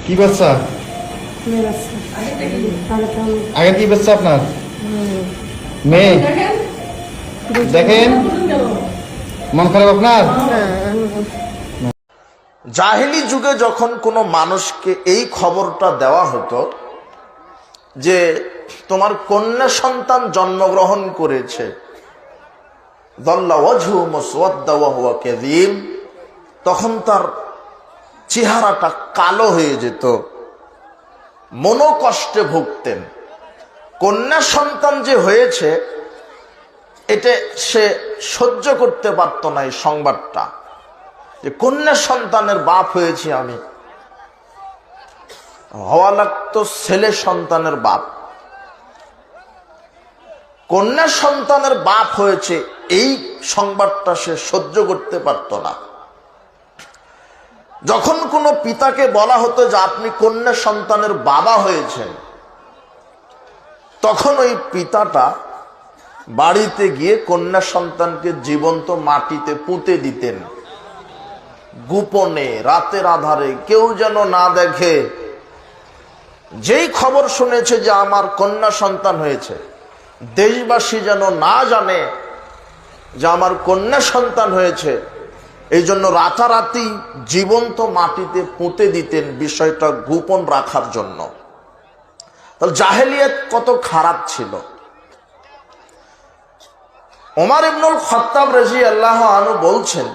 কি বাচ্চা? আগে কি বাচ্চা আপনার? মেয়ে। দেখেন মন খারাপ আপনার? জাহেলি যুগে যখন কোনো মানুষকে এই খবরটা দেওয়া হতো যে তোমার কন্যা সন্তান জন্মগ্রহণ করেছে, তখন তার চেহারাটা কালো হয়ে যেত, মনোকষ্টে ভুগতেন। কন্যা সন্তান যে হয়েছে এটা সে সহ্য করতে পারত না, এই সংবাদটা যে কন্যা সন্তানের বাপ হয়েছি আমি। হওয়া লাগতো ছেলে সন্তানের বাপ। কন্যা সন্তানের বাপ হয়েছে এই সংবাদটা সে সহ্য করতে পারত না। যখন কোনো পিতাকে বলা হতো যে আপনি কন্যা সন্তানের বাবা হয়েছেন, তখন ওই পিতাটা বাড়িতে গিয়ে কন্যা সন্তানকে জীবন্ত মাটিতে পুঁতে দিতেন, গোপনে, রাতের আধারে, কেউ যেন না দেখে। যেই খবর শুনেছে যে আমার কন্যা সন্তান হয়েছে, দেশবাসী যেন না জানে যে আমার কন্যা সন্তান হয়েছে, এই জন্য রাতারাতি জীবন্ত মাটিতে পুঁতে দিতেন, বিষয়টা গোপন রাখার জন্য। তাহলে জাহেলিয়াত কত খারাপ ছিল। ওমর ইবনুল খাত্তাব রাদিয়াল্লাহু আনহু বলছেন,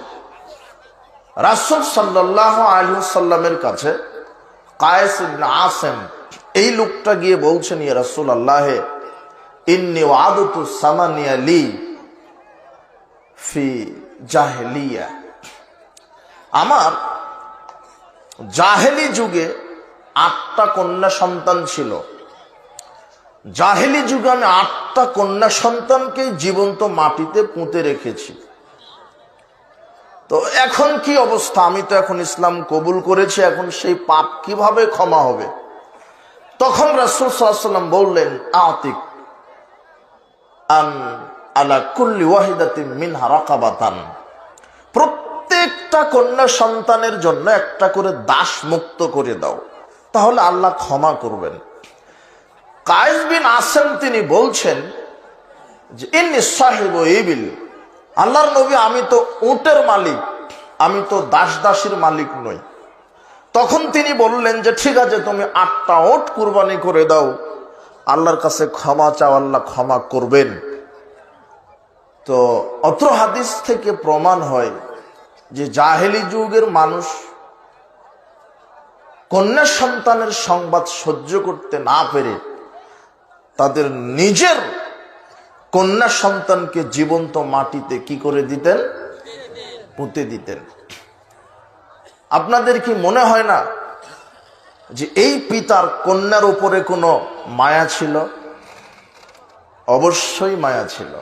রাসূল সাল্লাল্লাহু আলাইহি ওয়াসাল্লামের কাছে কায়েস ইবনে আসেম এই লোকটা গিয়ে বলছেন, ইয়া রাসূলুল্লাহ, ইন্নী ওয়াদতু সামানিয়া লি ফি জাহেলিয়া। আমার জাহেলি যুগে 8টা কন্যা সন্তান ছিল। জাহেলি যুগে আমি 8টা কন্যা সন্তানকে জীবন্ত মাটিতে পুঁতে রেখেছি। তো এখন কি অবস্থা? আমি তো এখন ইসলাম কবুল করেছি, এখন সেই পাপ কিভাবে ক্ষমা হবে? তখন রাসূল সাল্লাল্লাহু আলাইহি ওয়াসাল্লাম বললেন, আতিক আন আলা কুল্লি ওয়াহিদাতিন মিনহা রাকাবাতান। প্রত্যেকটা কন্যা সন্তানের জন্য একটা করে দাস মুক্ত করে দাও, তাহলে আল্লাহ ক্ষমা করবেন। কায়েস বিন আসেম তিনি বলছেন যে ইন্নী সাহিবু ইবিল, আল্লাহর নবী আমি তো উটের মালিক, আমি তো দাস দাসীর মালিক নই। তখন তিনি বললেন যে ঠিক আছে, তুমি 8টা উট কুরবানি করে দাও, আল্লাহর কাছে ক্ষমা চাও, আল্লাহ ক্ষমা করবেন। তো অত্র হাদিস থেকে প্রমাণ হয় যে জাহেলি যুগের মানুষ কন্যা সন্তানের সংবাদ সহ্য করতে না পেরে তাদের নিজের কন্যা সন্তানকে জীবন্ত মাটিতে কি করে দিতেন? পুঁতে দিতেন। আপনাদের কি মনে হয় না যে এই পিতার কন্যার উপরে কোনো মায়া ছিল? অবশ্যই মায়া ছিল।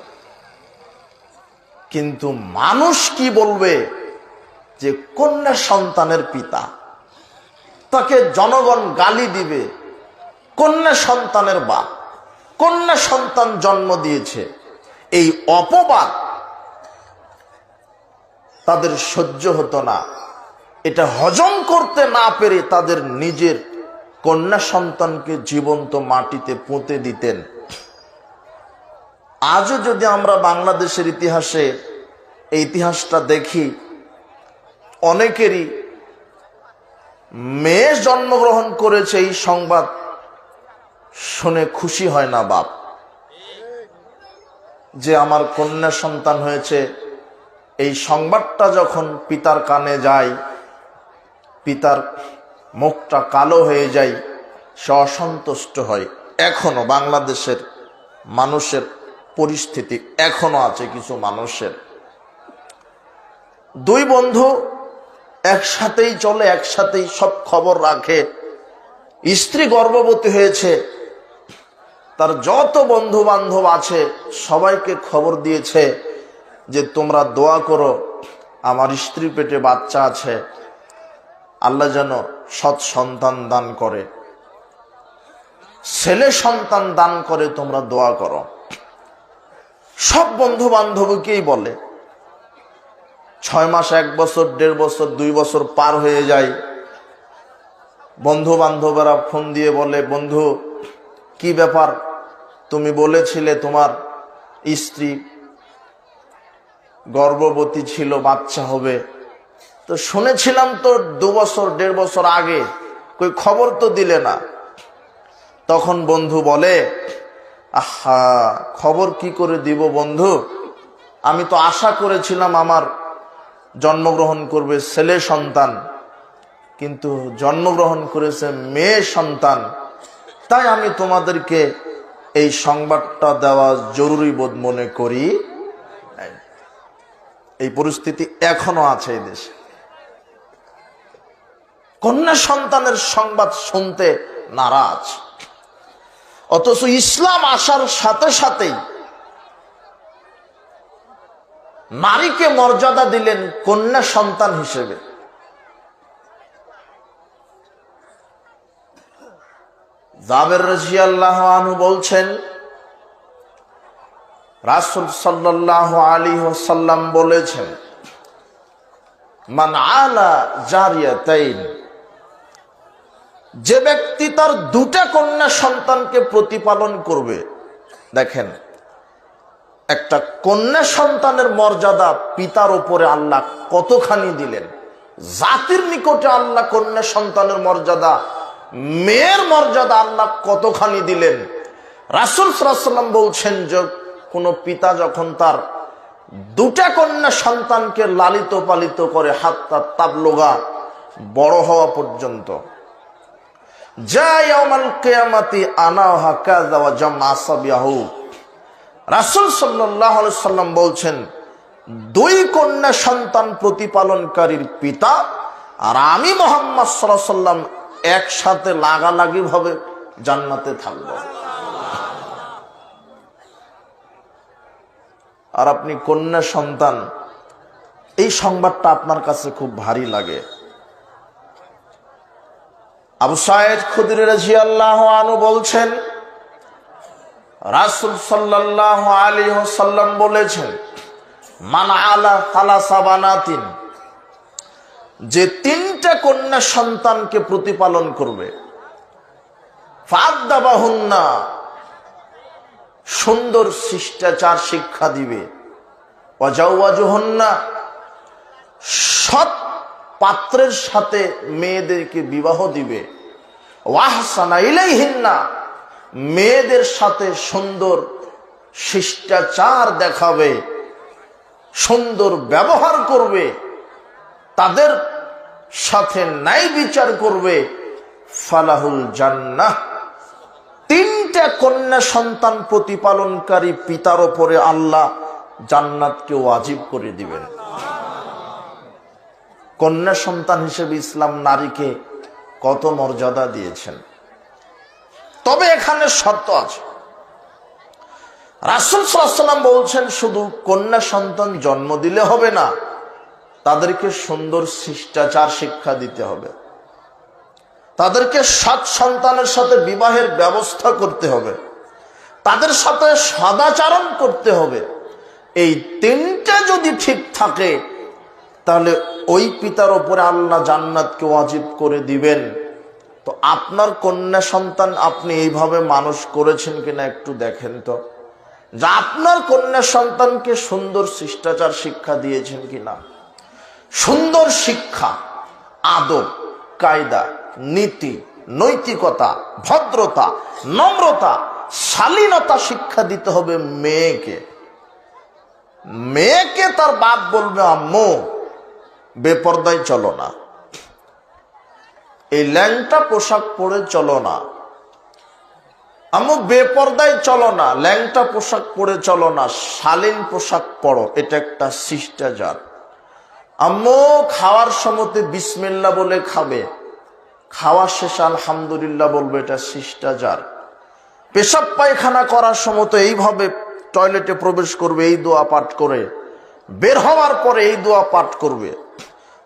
কিন্তু মানুষ কি বলবে যে কন্যা সন্তানের পিতা, তাকে জনগণ গালি দিবে, কন্যা সন্তানের বাপ, কন্যা সন্তান জন্ম দিয়েছে। এই অপবাদ তাদের সহ্য হতো না। এটা হজম করতে না পেরে তাদের নিজের কন্যা সন্তানকে জীবন্ত মাটিতে পুঁতে দিতেন। আজও যদি আমরা বাংলাদেশের ইতিহাসে এই ইতিহাসটা দেখি, অনেকেরই মেয়ে জন্মগ্রহণ করেছে এই সংবাদ শুনে খুশি হয় না বাপ, যে আমার কন্যা সন্তান হয়েছে। এই সংবাদটা যখন পিতার কানে যায়, পিতার মুখটা কালো হয়ে যায়, সে অসন্তুষ্ট হয়। এখনো বাংলাদেশের মানুষের পরিস্থিতি এখনো আছে কিছু মানুষের। 2 বন্ধু একসাথেই চলে, একসাথেই সব খবর রাখে। স্ত্রী গর্ভবতী হয়েছে, তার যত বন্ধু বান্ধব আছে সবাইকে খবর দিয়েছে যে তোমরা দোয়া করো, আমার স্ত্রী পেটে বাচ্চা আছে, আল্লাহ যেন সৎ সন্তান দান করে, ছেলে সন্তান দান করে, তোমরা দোয়া করো। সব বন্ধু বান্ধবকেই বলে। 6 মাস, 1 বছর, 1.5 বছর, 2 বছর পার হয়ে যায়, বন্ধু বান্ধবেরা ফোন দিয়ে বলে, বন্ধু কি ব্যাপার, তুমি বলেছিলে তোমার স্ত্রী গর্ভবতী ছিল, বাচ্চা হবে, তো শুনেছিলাম তো 2 বছর 1.5 বছর আগে, কই খবর তো দিলে না। তখন বন্ধু বলে, আহা খবর কি করে দিব বন্ধু, আমি তো আশা করেছিলাম আমার জন্মগ্রহণ করবে ছেলে সন্তান, কিন্তু জন্মগ্রহণ করেছে মেয়ে সন্তান, তাই আমি তোমাদেরকে এই সংবাদটা দেওয়া জরুরি বোধ মনে করি। এই পরিস্থিতি এখনো আছে এই দেশে। কন্যা সন্তানের সংবাদ শুনতে নারাজ, অথচ ইসলাম আসার সাথে সাথেই নারীকে মর্যাদা দিলেন কন্যা সন্তান হিসেবে। জাবের রাদিয়াল্লাহু আনহু বলছেন, রাসূল সাল্লাল্লাহু আলাইহি ওয়াসাল্লাম বলেছেন, মান আলা জারিয়াতাইন, যে ব্যক্তি তার 2টা কন্যা সন্তানকে প্রতিপালন করবে। দেখেন, একটা কন্যা সন্তানের মর্যাদা পিতার উপরে আল্লাহ কতখানি দিলেন। জাতির নিকটে আল্লাহ কন্যা সন্তানের মর্যাদা, মেয়ের মর্যাদা আল্লাহ কতখানি দিলেন। রাসূল সাল্লাল্লাহু আলাইহি ওয়াসাল্লাম বলছেন যে কোন পিতা যখন তার 2টা কন্যা সন্তানকে লালিত পালিত করে হাত্তা তাবলুগা, বড় হওয়া পর্যন্ত, যা ইয়াউমাল কিয়ামাতি আনা হাকাযা ওয়া জামা সাবিয়াহু, রাসূল সাল্লাল্লাহু আলাইহি ওয়াসাল্লাম বলছেন 2 কন্যা সন্তান প্রতিপালনকারীর পিতা আর আমি মুহাম্মদ সাল্লাল্লাহু আলাইহি ওয়াসাল্লাম একসাথে লাগালাগি ভাবে জান্নাতে থাকব। আর আপনি কন্যা সন্তান, এই সংবাদটা আপনার কাছে খুব ভারী লাগে। আবু সাঈদ খুদরি রাদিয়াল্লাহু আনহু বলছেন, রাসূল সাল্লাল্লাহু আলাইহি ওয়াসাল্লাম বলেছেন, মান আলা সালাসা বানাতিন, যে 3টা কন্যা সন্তানকে প্রতিপালন করবে, ফাদ্দাবাহুন্না, সুন্দর শিষ্টাচার শিক্ষা দিবে, ওয়াজাওয়াজুহুন্না, সৎ পাত্রের সাথে মেয়েদেরকে বিবাহ দিবে, ওয়াহসানা ইলাইহিন্না, মেয়েদের সাথে সুন্দর শিষ্টাচার দেখাবে, সুন্দর ব্যবহার করবে, তাদের সাথে ন্যায় বিচার করবে, ফালাহুল জান্নাহ। 3টা কন্যা সন্তান প্রতিপালনকারী পিতার উপরে আল্লাহ জান্নাতকে ওয়াজিব করে দিবেন। কন্যা সন্তান হিসেবে ইসলাম নারীকে কত মর্যাদা দিয়েছেন। তবে এখানে শর্ত আছে। রাসূল সাল্লাল্লাহু আলাইহি ওয়াসাল্লাম বলছেন, শুধু কন্যা সন্তান জন্ম দিলে হবে না, তাদেরকে সুন্দর শিষ্টাচার শিক্ষা দিতে হবে, তাদেরকে সৎ সন্তানের সাথে বিবাহের ব্যবস্থা করতে হবে, তাদের সাথে সদাচরণ করতে হবে। এই 3টা যদি ঠিক থাকে, তাহলে ওই পিতার উপরে আল্লাহ জান্নাতকে ওয়াজিব করে দিবেন। তো আপনার কন্যা সন্তান আপনি এইভাবে মানুষ করেছেন কিনা একটু দেখেন তো, যে আপনার কন্যা সন্তানকে সুন্দর শিষ্টাচার শিক্ষা দিয়েছেন কিনা। সুন্দর শিক্ষা, আদব কায়দা, নীতি নৈতিকতা, ভদ্রতা, নম্রতা, শালীনতা শিক্ষা দিতে হবে মেয়েকে। মেয়েকে তার বাপ বলবে, আম্মু বেপরদায় চলো না, এই ল্যাংটা পোশাক পরে চলো না, আম্মু বেপরদায় চলো না, ল্যাংটা পোশাক পরে চলো না, শালীন পোশাক পরো, এটা একটা শিষ্টাচার। আম্মু খাওয়ার সময়তে বিসমিল্লাহ বলে খাবে, খাওয়া শেষে আলহামদুলিল্লাহ বলবে, এটা শিষ্টাচার। পেশাব পায়খানা করার সময় তো এইভাবে টয়লেটে প্রবেশ করবে, এই দোয়া পাঠ করে, বের হওয়ার পরে এই দোয়া পাঠ করবে,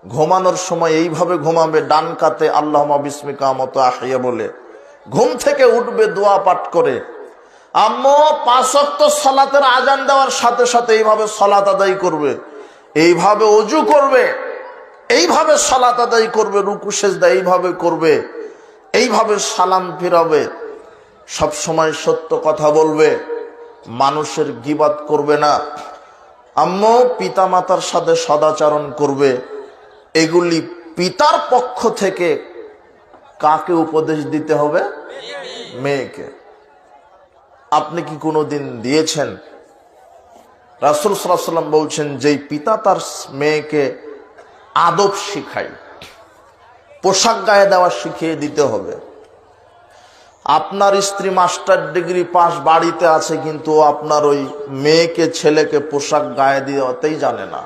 ঘুমানোর সময় এইভাবে ঘুমাবে, ডান কাতে আল্লাহুম্মা বিসমিকা আমতু আহিয়া বলে, ঘুম থেকে উঠবে দোয়া পাঠ করে। আম্মু 5 ওয়াক্ত সালাতের আজান দেওয়ার সাথে সাথে এইভাবে সালাত আদায় করবে, এইভাবে ওযু করবে, এইভাবে সালাত আদায় করবে, রুকু সেজদা এইভাবে করবে। এইভাবে সালাম ফিরাবে, সব সময় সত্য কথা বলবে, মানুষের গীবাত করবে না, আম্মু পিতা মাতার সাথে সদাচরণ করবে। এগুলি পিতার পক্ষ থেকে কাকে উপদেশ দিতে হবে? মেয়েকে। আপনি কি কোনোদিন দিয়েছেন? রাসূল সাল্লাল্লাহু আলাইহি ওয়াসাল্লাম বলছেন, যেই পিতা তার মেয়েকে আদব শিখায়, পোশাক গায়ে দেওয়া শিখিয়ে দিতে হবে। আপনার স্ত্রী মাস্টার ডিগ্রি পাস বাড়িতে আছে, কিন্তু আপনার ওই মেয়েকে ছেলেকে পোশাক গায়ে দিতেই জানে না,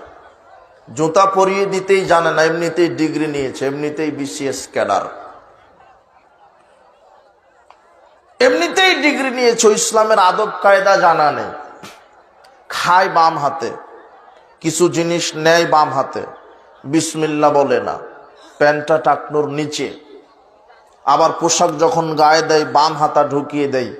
জুতা পরিয়ে দিতেই জানে না, এমনিতেই ডিগ্রি নিয়েছে, এমনিতেই বিসিএস ক্যাডার, এমনিতেই ডিগ্রি নিয়েছে, ইসলামের আদব কায়দা জানা নেই, খায় বাম হাতে, কিছু জিনিস নেয় বাম হাতে, বিসমিল্লাহ বলে না, প্যান্টটা টাকনোর নিচে, আবার পোশাক যখন গায়ে দেয় বাম হাতা ঢুকিয়ে দেয়,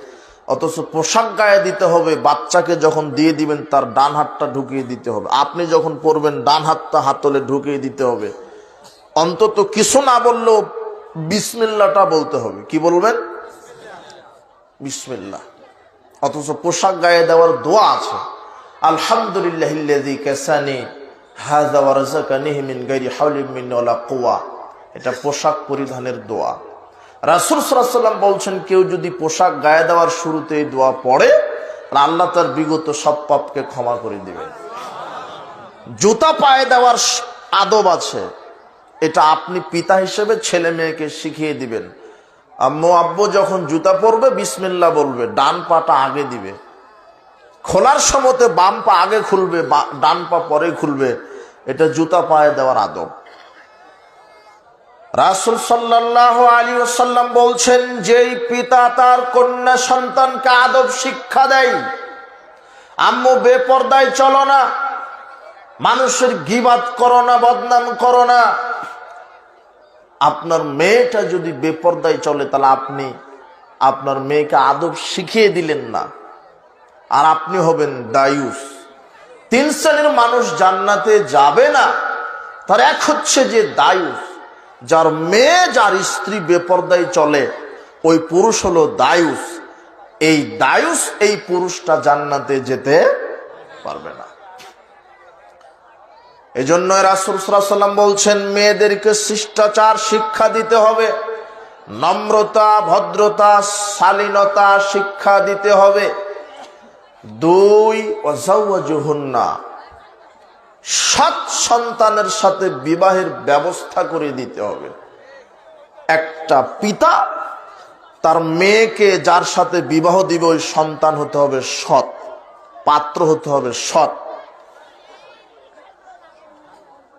অথচ পোশাক গায়ে দিতে হবে, বাচ্চাকে যখন দিয়ে দিবেন তার ডান হাতটা ঢুকিয়ে দিতে হবে, আপনি যখন পরবেন ডান হাতটা হাতলে ঢুকিয়ে দিতে হবে, অন্তত কিছু না বললেও বিসমিল্লাহটা বলতে হবে। কি বলবেন? বিসমিল্লাহ। অথচ পোশাক গায়ে দেওয়ার দোয়া আছে, আলহামদুলিল্লাহিল্লাযী কাসানি হাযা ওয়া রাযাকানিহি মিন গায়রি হাওলিন মিন্নি ওয়ালা কুওয়া। এটা পোশাক পরিধানের দোয়া। রাসূল সাল্লাল্লাহু আলাইহি ওয়াসাল্লাম বলছেন, কেউ যদি পোশাক গায়ে দেওয়ার শুরুতে এই দোয়া পড়ে, আল্লাহ তার বিগত সব পাপকে ক্ষমা করে দিবেন। জুতা পায়ে দেওয়ার আদব আছে, এটা আপনি পিতা হিসেবে ছেলে মেয়েকে শিখিয়ে দিবেন। আম্মু আব্বু যখন জুতা পরবে বিসমিল্লাহ বলবে, ডান পাটা আগে দিবে, খোলার সময়তে বাম পা আগে খুলবে, ডান পা পরে খুলবে, এটা জুতা পায়ে দেওয়ার আদব। রাসূল সাল্লাল্লাহু আলাইহি ওয়াসাল্লাম বলছেন, যেই পিতা তার কন্যা সন্তানকে আদব শিক্ষা দেয়, আম্মু বেপরদায় চলো না, মানুষের গীবাত করো না, বদনাম করো না। আপনার মেয়েটা যদি বেপরদায় চলে, তাহলে আপনি আপনার মেয়েকে আদব শিখিয়ে দিলেন না, আর আপনি হবেন দায়ুস। 3 শ্রেণীর মানুষ জান্নাতে যাবে না। তার এক হচ্ছে যে দায়ুস, যার মেয়ে যার স্ত্রী বেপরদায় চলে, ওই পুরুষ হলো দায়ুস। এই দায়ুস, এই পুরুষটা জান্নাতে যেতে পারবে না। এজন্য রাসূল সাল্লাল্লাহু আলাইহি ওয়াসাল্লাম বলছেন, মেয়েদেরকে শিষ্টাচার শিক্ষা দিতে হবে, নম্রতা, ভদ্রতা, শালীনতা শিক্ষা দিতে হবে। 2, ওয়াজাওয়াজুহুন্না, সৎ সন্তানের সাথে বিবাহের ব্যবস্থা করে দিতে হবে। একটা পিতা তার মেয়েকে যার সাথে বিবাহ দিবে, ওই সন্তান হতে হবে সৎ, পাত্র হতে হবে সৎ।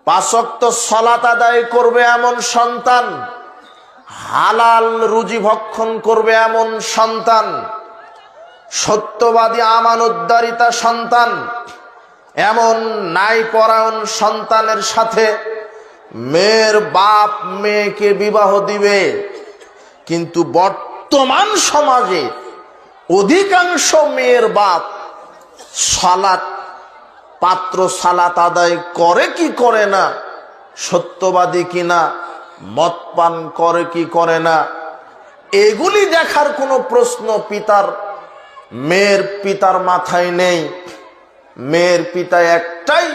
5 ওয়াক্ত সালাত আদায় করবে এমন সন্তান, হালাল রুজি ভক্ষণ করবে এমন সন্তান, সত্যবাদী আমানতদারিতা সন্তান, এমন ন্যায়পরায়ণ সন্তানের সাথে মেয়ের বাপ মেয়েকে বিবাহ দিবে। কিন্তু বর্তমান সমাজে অধিকাংশ মেয়ের বাপ সালাত, পাত্র সালাত আদায় করে কি করে না, সত্যবাদী কিনা, মদ পান করে কি করে না, এগুলি দেখার কোনো প্রশ্ন মেয়ের পিতার মাথায় নেই। মেয়ের পিতা একটাই,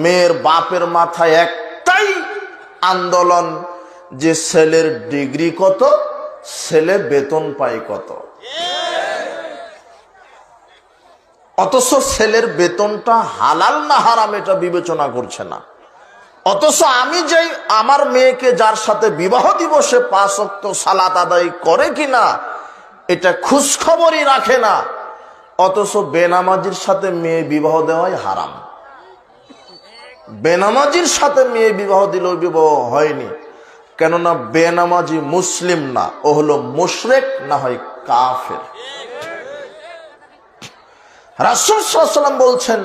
মেয়ের বাপের মাথায় একটাই আন্দোলন, যে ছেলের ডিগ্রি কত, ছেলে বেতন পায় কত। অথচ ছেলের বেতনটা হালাল না হারাম এটা বিবেচনা করছে না। অথচ আমি যে আমার মেয়েকে যার সাথে বিবাহ দিব, সে 5 ওয়াক্ত সালাত আদায় করে কিনা এটা খোঁজ খবরই রাখে না। অথচ বেনামাজির সাথে মেয়ে বিবাহ দেওয়াই হারাম। বেনামাজির সাথে মেয়ে বিবাহ দিলেও বিবাহ হয়নি, কেননা বেনামাজি মুসলিম না, ও হলো মুশরিক, না হয় কাফের। রাসূল সাল্লাল্লাহু আলাইহি ওয়াসাল্লাম বলছেন,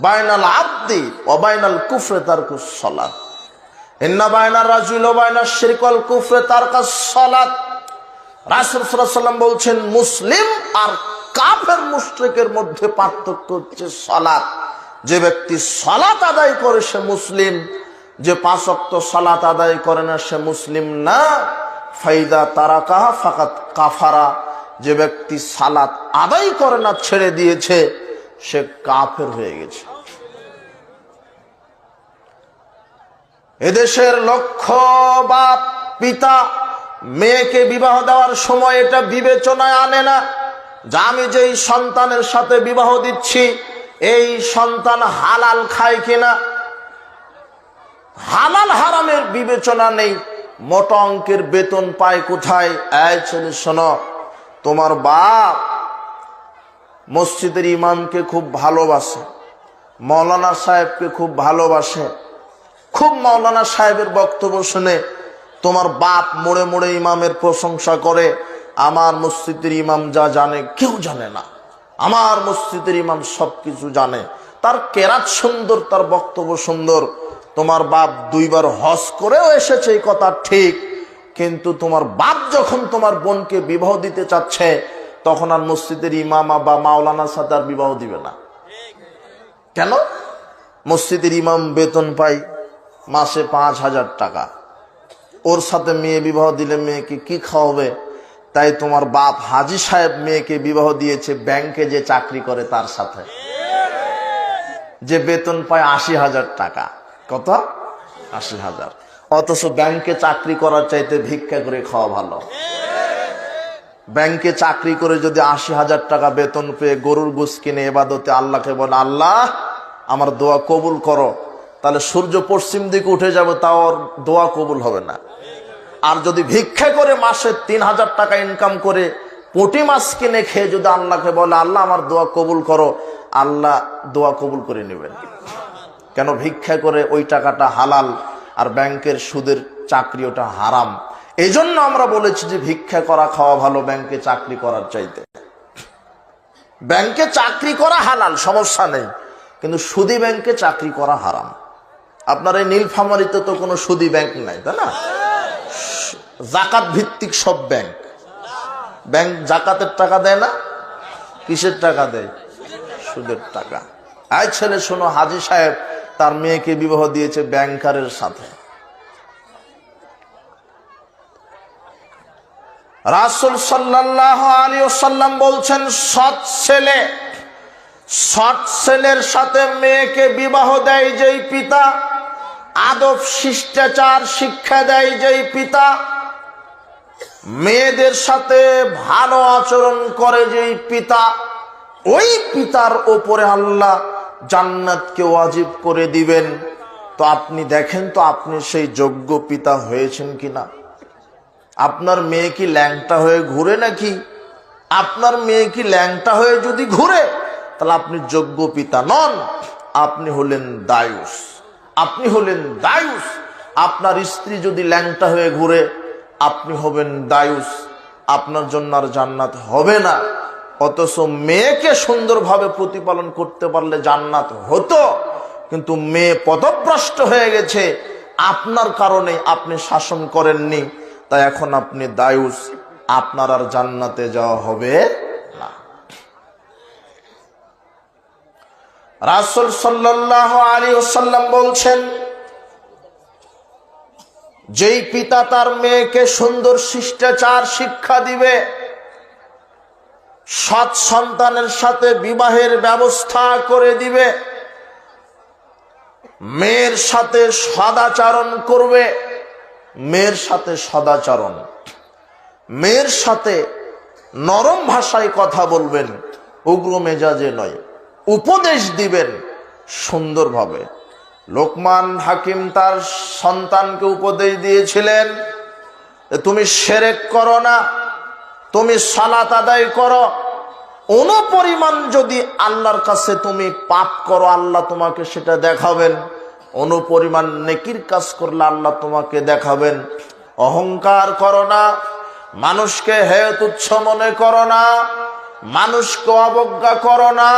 বাইনাল আবদি ওয়া বাইনাল কুফরি তারকুস সালাত, ইন্না বাইনার রাজুলি ওয়া বাইনাশ শিরকি ওয়াল কুফরি তারকাস সালাত। রাসূল সাল্লাল্লাহু আলাইহি ওয়াসাল্লাম বলছেন, মুসলিম আর কাফের মুশরিকের মধ্যে পার্থক্য হচ্ছে সালাত। যে ব্যক্তি সালাত আদায় করে সে মুসলিম, যে 5 ওয়াক্ত সালাত আদায় করে না সে মুসলিম না। ফাইদা তারাকাহা ফাকাত কাফারা, যে ব্যক্তি সালাত আদায় করে না, ছেড়ে দিয়েছে, সে কাফের হয়ে গেছে। এদেশের লক্ষ বাপ পিতা মেয়েকে বিবাহ দেওয়ার সময় এটা বিবেচনায় আনে না যে আমি যেই সন্তানের সাথে বিবাহ দিচ্ছি এই সন্তান হালাল খায় কিনা। হালাল হারামের বিবেচনা নেই। মোটা অঙ্কের বেতন পায় কোথায়? এই ছেলে শোনো, তোমার বাপ মসজিদের ইমামকে খুব ভালোবাসে, মৌলানা সাহেবকে খুব ভালোবাসে, খুব মৌলানা সাহেবের বক্তব্য শুনে তোমার বাপ মোড়ে মোড়ে ইমামের প্রশংসা করে। আমার মসজিদের ইমাম যা জানে কেউ জানে না, আমার মসজিদের ইমাম সবকিছু জানে, তার কেরাত সুন্দর, তার বক্তব্য সুন্দর। তোমার বাপ 2 বার হজ করেও এসেছে, এই কথা ঠিক, কিন্তু তোমার বাপ যখন তোমার বোনকে বিবাহ দিতে চাচ্ছে তখন আর মসজিদের ইমামা বা মাওলানার সাথে আর বিবাহ দিবে না। কেন? মসজিদের ইমাম বেতন পাই মাসে 5,000 টাকা, ওর সাথে মেয়ে বিবাহ দিলে মেয়েকে কি খাওয়াবে? তাই তোমার বাপ হাজী সাহেব মেয়েকে বিবাহ দিয়েছে ব্যাংকে যে চাকরি করে তার সাথে, যে বেতন পায় 80,000 টাকা। কত? 80,000। অথচ ব্যাংকে চাকরি করার চাইতে ভিক্ষা করে খাওয়া ভালো। ব্যাংকে চাকরি করে যদি 80,000 টাকা বেতন পেয়ে গরুর গোশ কিনে ইবাদতে আল্লাহকে বলে আল্লাহ আমার দোয়া কবুল করো, তাহলে সূর্য পশ্চিম দিকে উঠে যাবে, তাও ওর দোয়া কবুল হবে না। আর যদি ভিক্ষা করে মাসে 3,000 টাকা ইনকাম করে পুঁটি মাছ কিনে খেয়ে যদি আল্লাহকে বলে আল্লাহ আমার দোয়া কবুল করো, আল্লাহ দোয়া কবুল করে নেবেন। কেন? ভিক্ষা করে ওই টাকাটা হালাল, আর ব্যাংকের সুদের চাকরি ওটা হারাম। এই জন্য আমরা বলেছি যে ভিক্ষা করা খাওয়া ভালো ব্যাংকে চাকরি করার চাইতে। ব্যাংকে চাকরি করা হালাল, সমস্যা নেই, কিন্তু সুদী ব্যাংকে চাকরি করা হারাম। আপনার এই নীলফামারীতে তো কোনো সুদী ব্যাংক নাই, তাই না? জাকাত ভিত্তিক সব ব্যাংক। ব্যাংক জাকাতের টাকা দেয় না, কিসের টাকা দেয়? সুদের টাকা। এই ছেলে শোনো, হাজী সাহেব তার মেয়েকে বিবাহ দিয়েছে ব্যাংকারের সাথে। রাসূল সাল্লাল্লাহু আলাইহি ওয়াসাল্লাম বলছেন সৎ ছেলের সাথে মেয়েকে বিবাহ দেয় যেই পিতা, আদব শিষ্টাচার শিক্ষা দেয় যেই পিতা, মেয়েদের সাথে ভালো আচরণ করে যেই পিতা, ওই পিতার ওপরে আল্লাহ জান্নাতকে ওয়াজিব করে দিবেন। তো আপনি দেখেন তো আপনি সেই যোগ্য পিতা হয়েছেন কিনা। আপনার মেয়ে কি ল্যাংটা হয়ে ঘুরে নাকি? আপনার মেয়ে কি ল্যাংটা হয়ে যদি ঘুরে তাহলে আপনি যোগ্য পিতা নন, আপনি হলেন দায়ুস। আপনি হলেন দায়ুস। আপনার স্ত্রী যদি ল্যাংটা হয়ে ঘুরে আপনি হবেন দায়ুস, আপনার জন্য আর জান্নাত হবে না। অথচ মেয়েকে সুন্দরভাবে প্রতিপালন করতে পারলে জান্নাত হতো, কিন্তু মেয়ে পথভ্রষ্ট হয়ে গেছে, আপনার কারণে আপনি শাসন করেননি, তাই এখন আপনি দায়ুস, আপনার আর জান্নাতে যাওয়া হবে না। রাসূল সাল্লাল্লাহু আলাইহি ওয়াসাল্লাম বলছেন, যেই পিতা তার মেয়েকে সুন্দর শিষ্টাচার শিক্ষা দিবে, সৎ সন্তানের সাথে বিবাহের ব্যবস্থা করে দিবে, মেয়ের সাথে সদাচরণ করবে, মেয়ের সাথে সদাচরণ, মেয়ের সাথে নরম ভাষায় কথা বলবেন, উগ্র মেজাজে নয়, উপদেশ দিবেন সুন্দরভাবে। লোকমান হাকিম তার সন্তানকে উপদেশ দিয়েছিলেন, তুমি শিরক করো না, তুমি সালাত আদায় করো, অনুপরিমাণ যদি আল্লাহর কাছে তুমি পাপ করো আল্লাহ তোমাকে সেটা দেখাবেন, অনুপরিমাণ নেকির কাজ করলে আল্লাহ তোমাকে দেখাবেন। অহংকার করো না, মানুষকে হেয় তুচ্ছ মনে করো না, মানুষকে অবজ্ঞা করো না,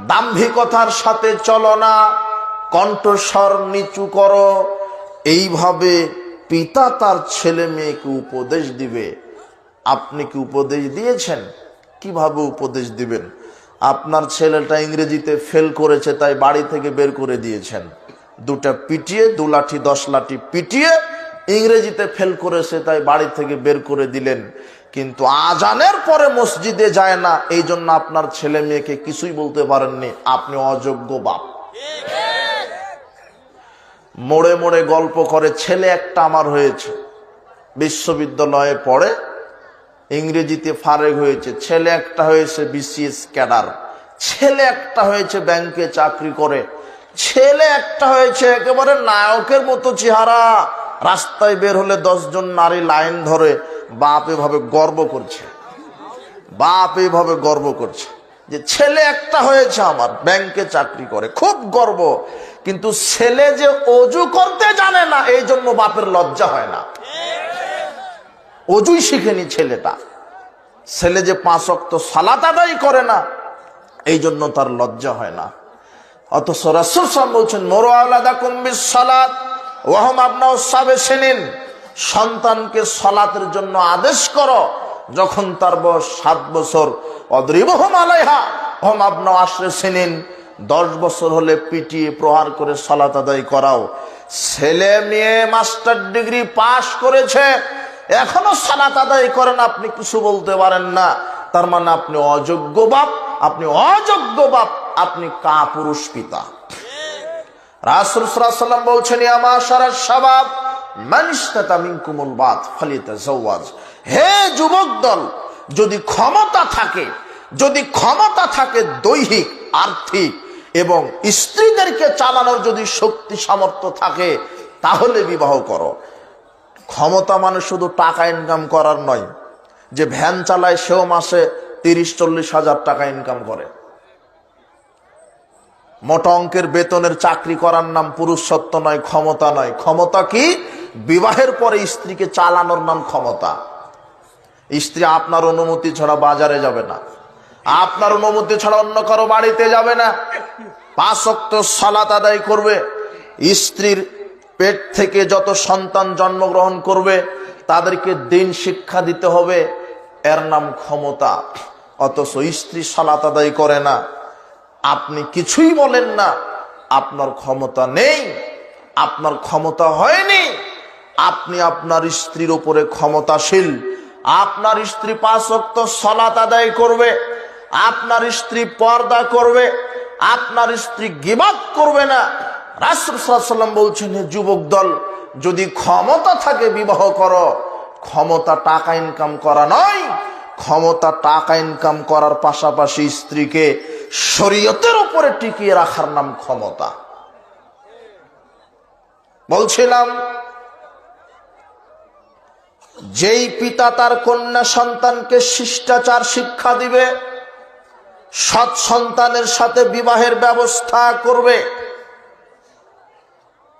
দাম্ভিকতার সাথে চলো না, কণ্ঠস্বর নিচু করো। এইভাবে পিতা তার ছেলে মেয়েকে উপদেশ দিবে। আপনি কি উপদেশ দিয়েছেন? কিভাবে উপদেশ দিবেন? আপনার ছেলেটা ইংরেজিতে ফেল করেছে তাই বাড়ি থেকে বের করে দিয়েছেন, 2টা পিটিয়ে 2 লাঠি 10 লাঠি পিটিয়ে ইংরেজিতে ফেল করেছে তাই বাড়ি থেকে বের করে দিলেন, কিন্তু আজানের পরে মসজিদে যায় না, এই জন্য আপনার ছেলে মেয়েকে কিছুই বলতে পারেননি, আপনি অযোগ্য বাপ। মোড়ে মোড়ে গল্প করে, ছেলে একটা আমার হয়েছে, বিশ্ববিদ্যালয়ে পড়ে, ইংরেজিতে ফারেক হয়েছে, ছেলে একটা হয়েছে বিসিএস ক্যাডার, ছেলে একটা হয়েছে ব্যাংকে চাকরি করে, ছেলে একটা হয়েছে একেবারে নায়কের মতো চেহারা, রাস্তায় বের হলে 10 জন নারী লাইন ধরে। বাপ এভাবে গর্ব করছে, বাপ এইভাবে গর্ব করছে যে ছেলে একটা হয়েছে আমার, ব্যাংকে চাকরি করে, খুব গর্ব। কিন্তু ছেলে যে অজু করতে জানে না, এই জন্য বাপের লজ্জা হয় না। অজুই শিখেনি ছেলেটা। ছেলে যে 5 ওয়াক্ত সালাত আদায় করে না, এই জন্য তার লজ্জা হয় না। অথচ রাসূল সাল্লাল্লাহু আলাইহি ওয়াসাল্লাম বলছেন, মুরু আওলাদাকুম বিস-সালাত ওয়া হুম আবনাউস সাব'i সিনিন, সন্তানকে সালাতের জন্য আদেশ করো যখন তার বয়স 7 বছর। অদ্রিবহুম আলাইহা ওয়া হুম আবনাউ 10 সিনিন, 10 বছর হলে পিটিয়ে প্রহার করে সালাত আদায় করাও। ছেলে মেয়ে মাস্টার ডিগ্রি পাশ করেছে, এখনো সালাত আদায় করেন, আপনি কিছু বলতে পারেন না, তার মানে আপনি অযোগ্য বাপ, আপনি অযোগ্য বাপ, আপনি কাপুরুষ পিতা। রাসূল সাল্লাল্লাহু আলাইহি ওয়াসাল্লাম বলছেন, ইয়া মাশারাশ শাবাব মান ইসতাতা মিনকুমুল বাত ফালিতাযাওয়াজ। হে যুবক দল, যদি ক্ষমতা থাকে, যদি ক্ষমতা থাকে দৈহিক, আর্থিক এবং স্ত্রীদেরকে চালানোর যদি শক্তি সামর্থ্য থাকে, তাহলে বিবাহ করো। ক্ষমতা মানে শুধু টাকা ইনকাম করার নয়, যে ভ্যান চালায় সেও মাসে 30-40 হাজার টাকা ইনকাম করে। মোটা অঙ্কের বেতনের চাকরি করার নাম পুরুষত্ব নয়, ক্ষমতা নয়। ক্ষমতা কি? বিবাহের পরে স্ত্রীকে চালানোর নাম ক্ষমতা। স্ত্রী আপনার অনুমতি ছাড়া বাজারে যাবে না, আপনার অনুমতি ছাড়া অন্য কারো বাড়িতে যাবে না, 5 ওয়াক্ত সালাত আদায় করবে। স্ত্রীর পেট থেকে যত সন্তান জন্মগ্রহণ করবে তাদেরকে দিন শিক্ষা দিতে হবে, এর নাম ক্ষমতা। অথচ স্ত্রী সালাত আদায় করে না, আপনি কিছুই বলেন না, আপনার ক্ষমতা নেই, আপনার ক্ষমতা হয়নি। আপনি আপনার স্ত্রীর উপরে ক্ষমতাশীল। আপনার স্ত্রী 5 ওয়াক্ত সালাত আদায় করবে, আপনার স্ত্রী পর্দা করবে, আপনার স্ত্রী গীবত করবে না। রাসূল সাল্লাল্লাহু আলাইহি ওয়াসাল্লাম বলছেন, হে যুবক দল, যদি ক্ষমতা থাকে বিবাহ করো। ক্ষমতা টাকা ইনকাম করা নয়, ক্ষমতা টাকা ইনকাম করার পাশাপাশি স্ত্রীকে শরীয়তের উপরে টিকিয়ে রাখার নাম ক্ষমতা। বলছিলাম, যেই পিতা তার কন্যা সন্তানকে শিষ্টাচার শিক্ষা দিবে, সৎ সন্তানের সাথে বিবাহের ব্যবস্থা করবে,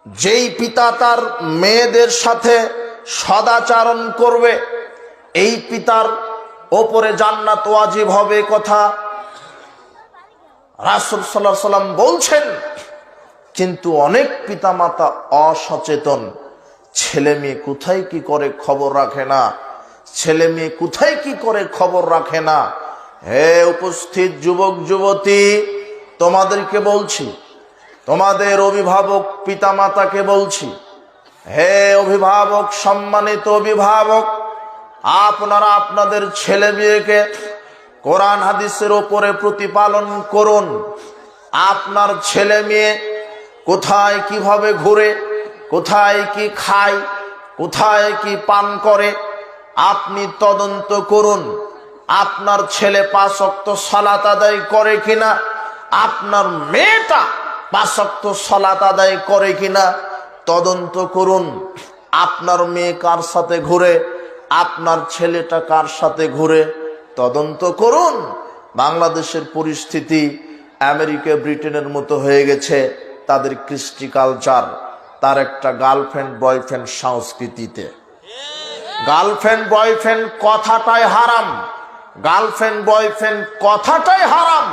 যেই পিতা তার মেয়েদের সাথে সদাচরণ করবে, এই পিতার ওপরে জান্নাত ওয়াজিব হবে, কথা রাসূল সাল্লাল্লাহু আলাইহি ওয়াসাল্লাম বলছেন। কিন্তু অনেক পিতামাতা অসচেতন, ছেলে মেয়ে কোথায় কি করে খবর রাখে না, ছেলে মেয়ে কোথায় কি করে খবর রাখে না। হে উপস্থিত যুবক যুবতী, তোমাদেরকে বলছি, তোমাদের অভিভাবক পিতামাতাকে বলছি, হে অভিভাবক, সম্মানিত অভিভাবক, আপনারা আপনাদের ছেলে মেয়েকে কোরআন হাদিসের ওপরে প্রতিপালন করুন। আপনার ছেলে মেয়ে কোথায় কিভাবে ঘুরে, কোথায় কি খায়, কোথায় কি পান করে, আপনি তদন্ত করুন। আপনার ছেলে 5 ওয়াক্ত সালাত আদায় করে কিনা, আপনার মেয়েটা 5 ওয়াক্ত সালাত আদায় করে কিনা তদন্ত করুন। আপনার মেয়ে কার সাথে ঘুরে, আপনার ছেলেটা কার সাথে ঘুরে তদন্ত করুন। বাংলাদেশের পরিস্থিতি আমেরিকা ব্রিটেনের মতো হয়ে গেছে। তাদের কৃষ্টি কালচার, তার একটা গার্লফ্রেন্ড বয়ফ্রেন্ড সংস্কৃতিতে গার্লফ্রেন্ড বয়ফ্রেন্ড কথাটাই হারাম, গার্লফ্রেন্ড বয়ফ্রেন্ড কথাটাই হারাম।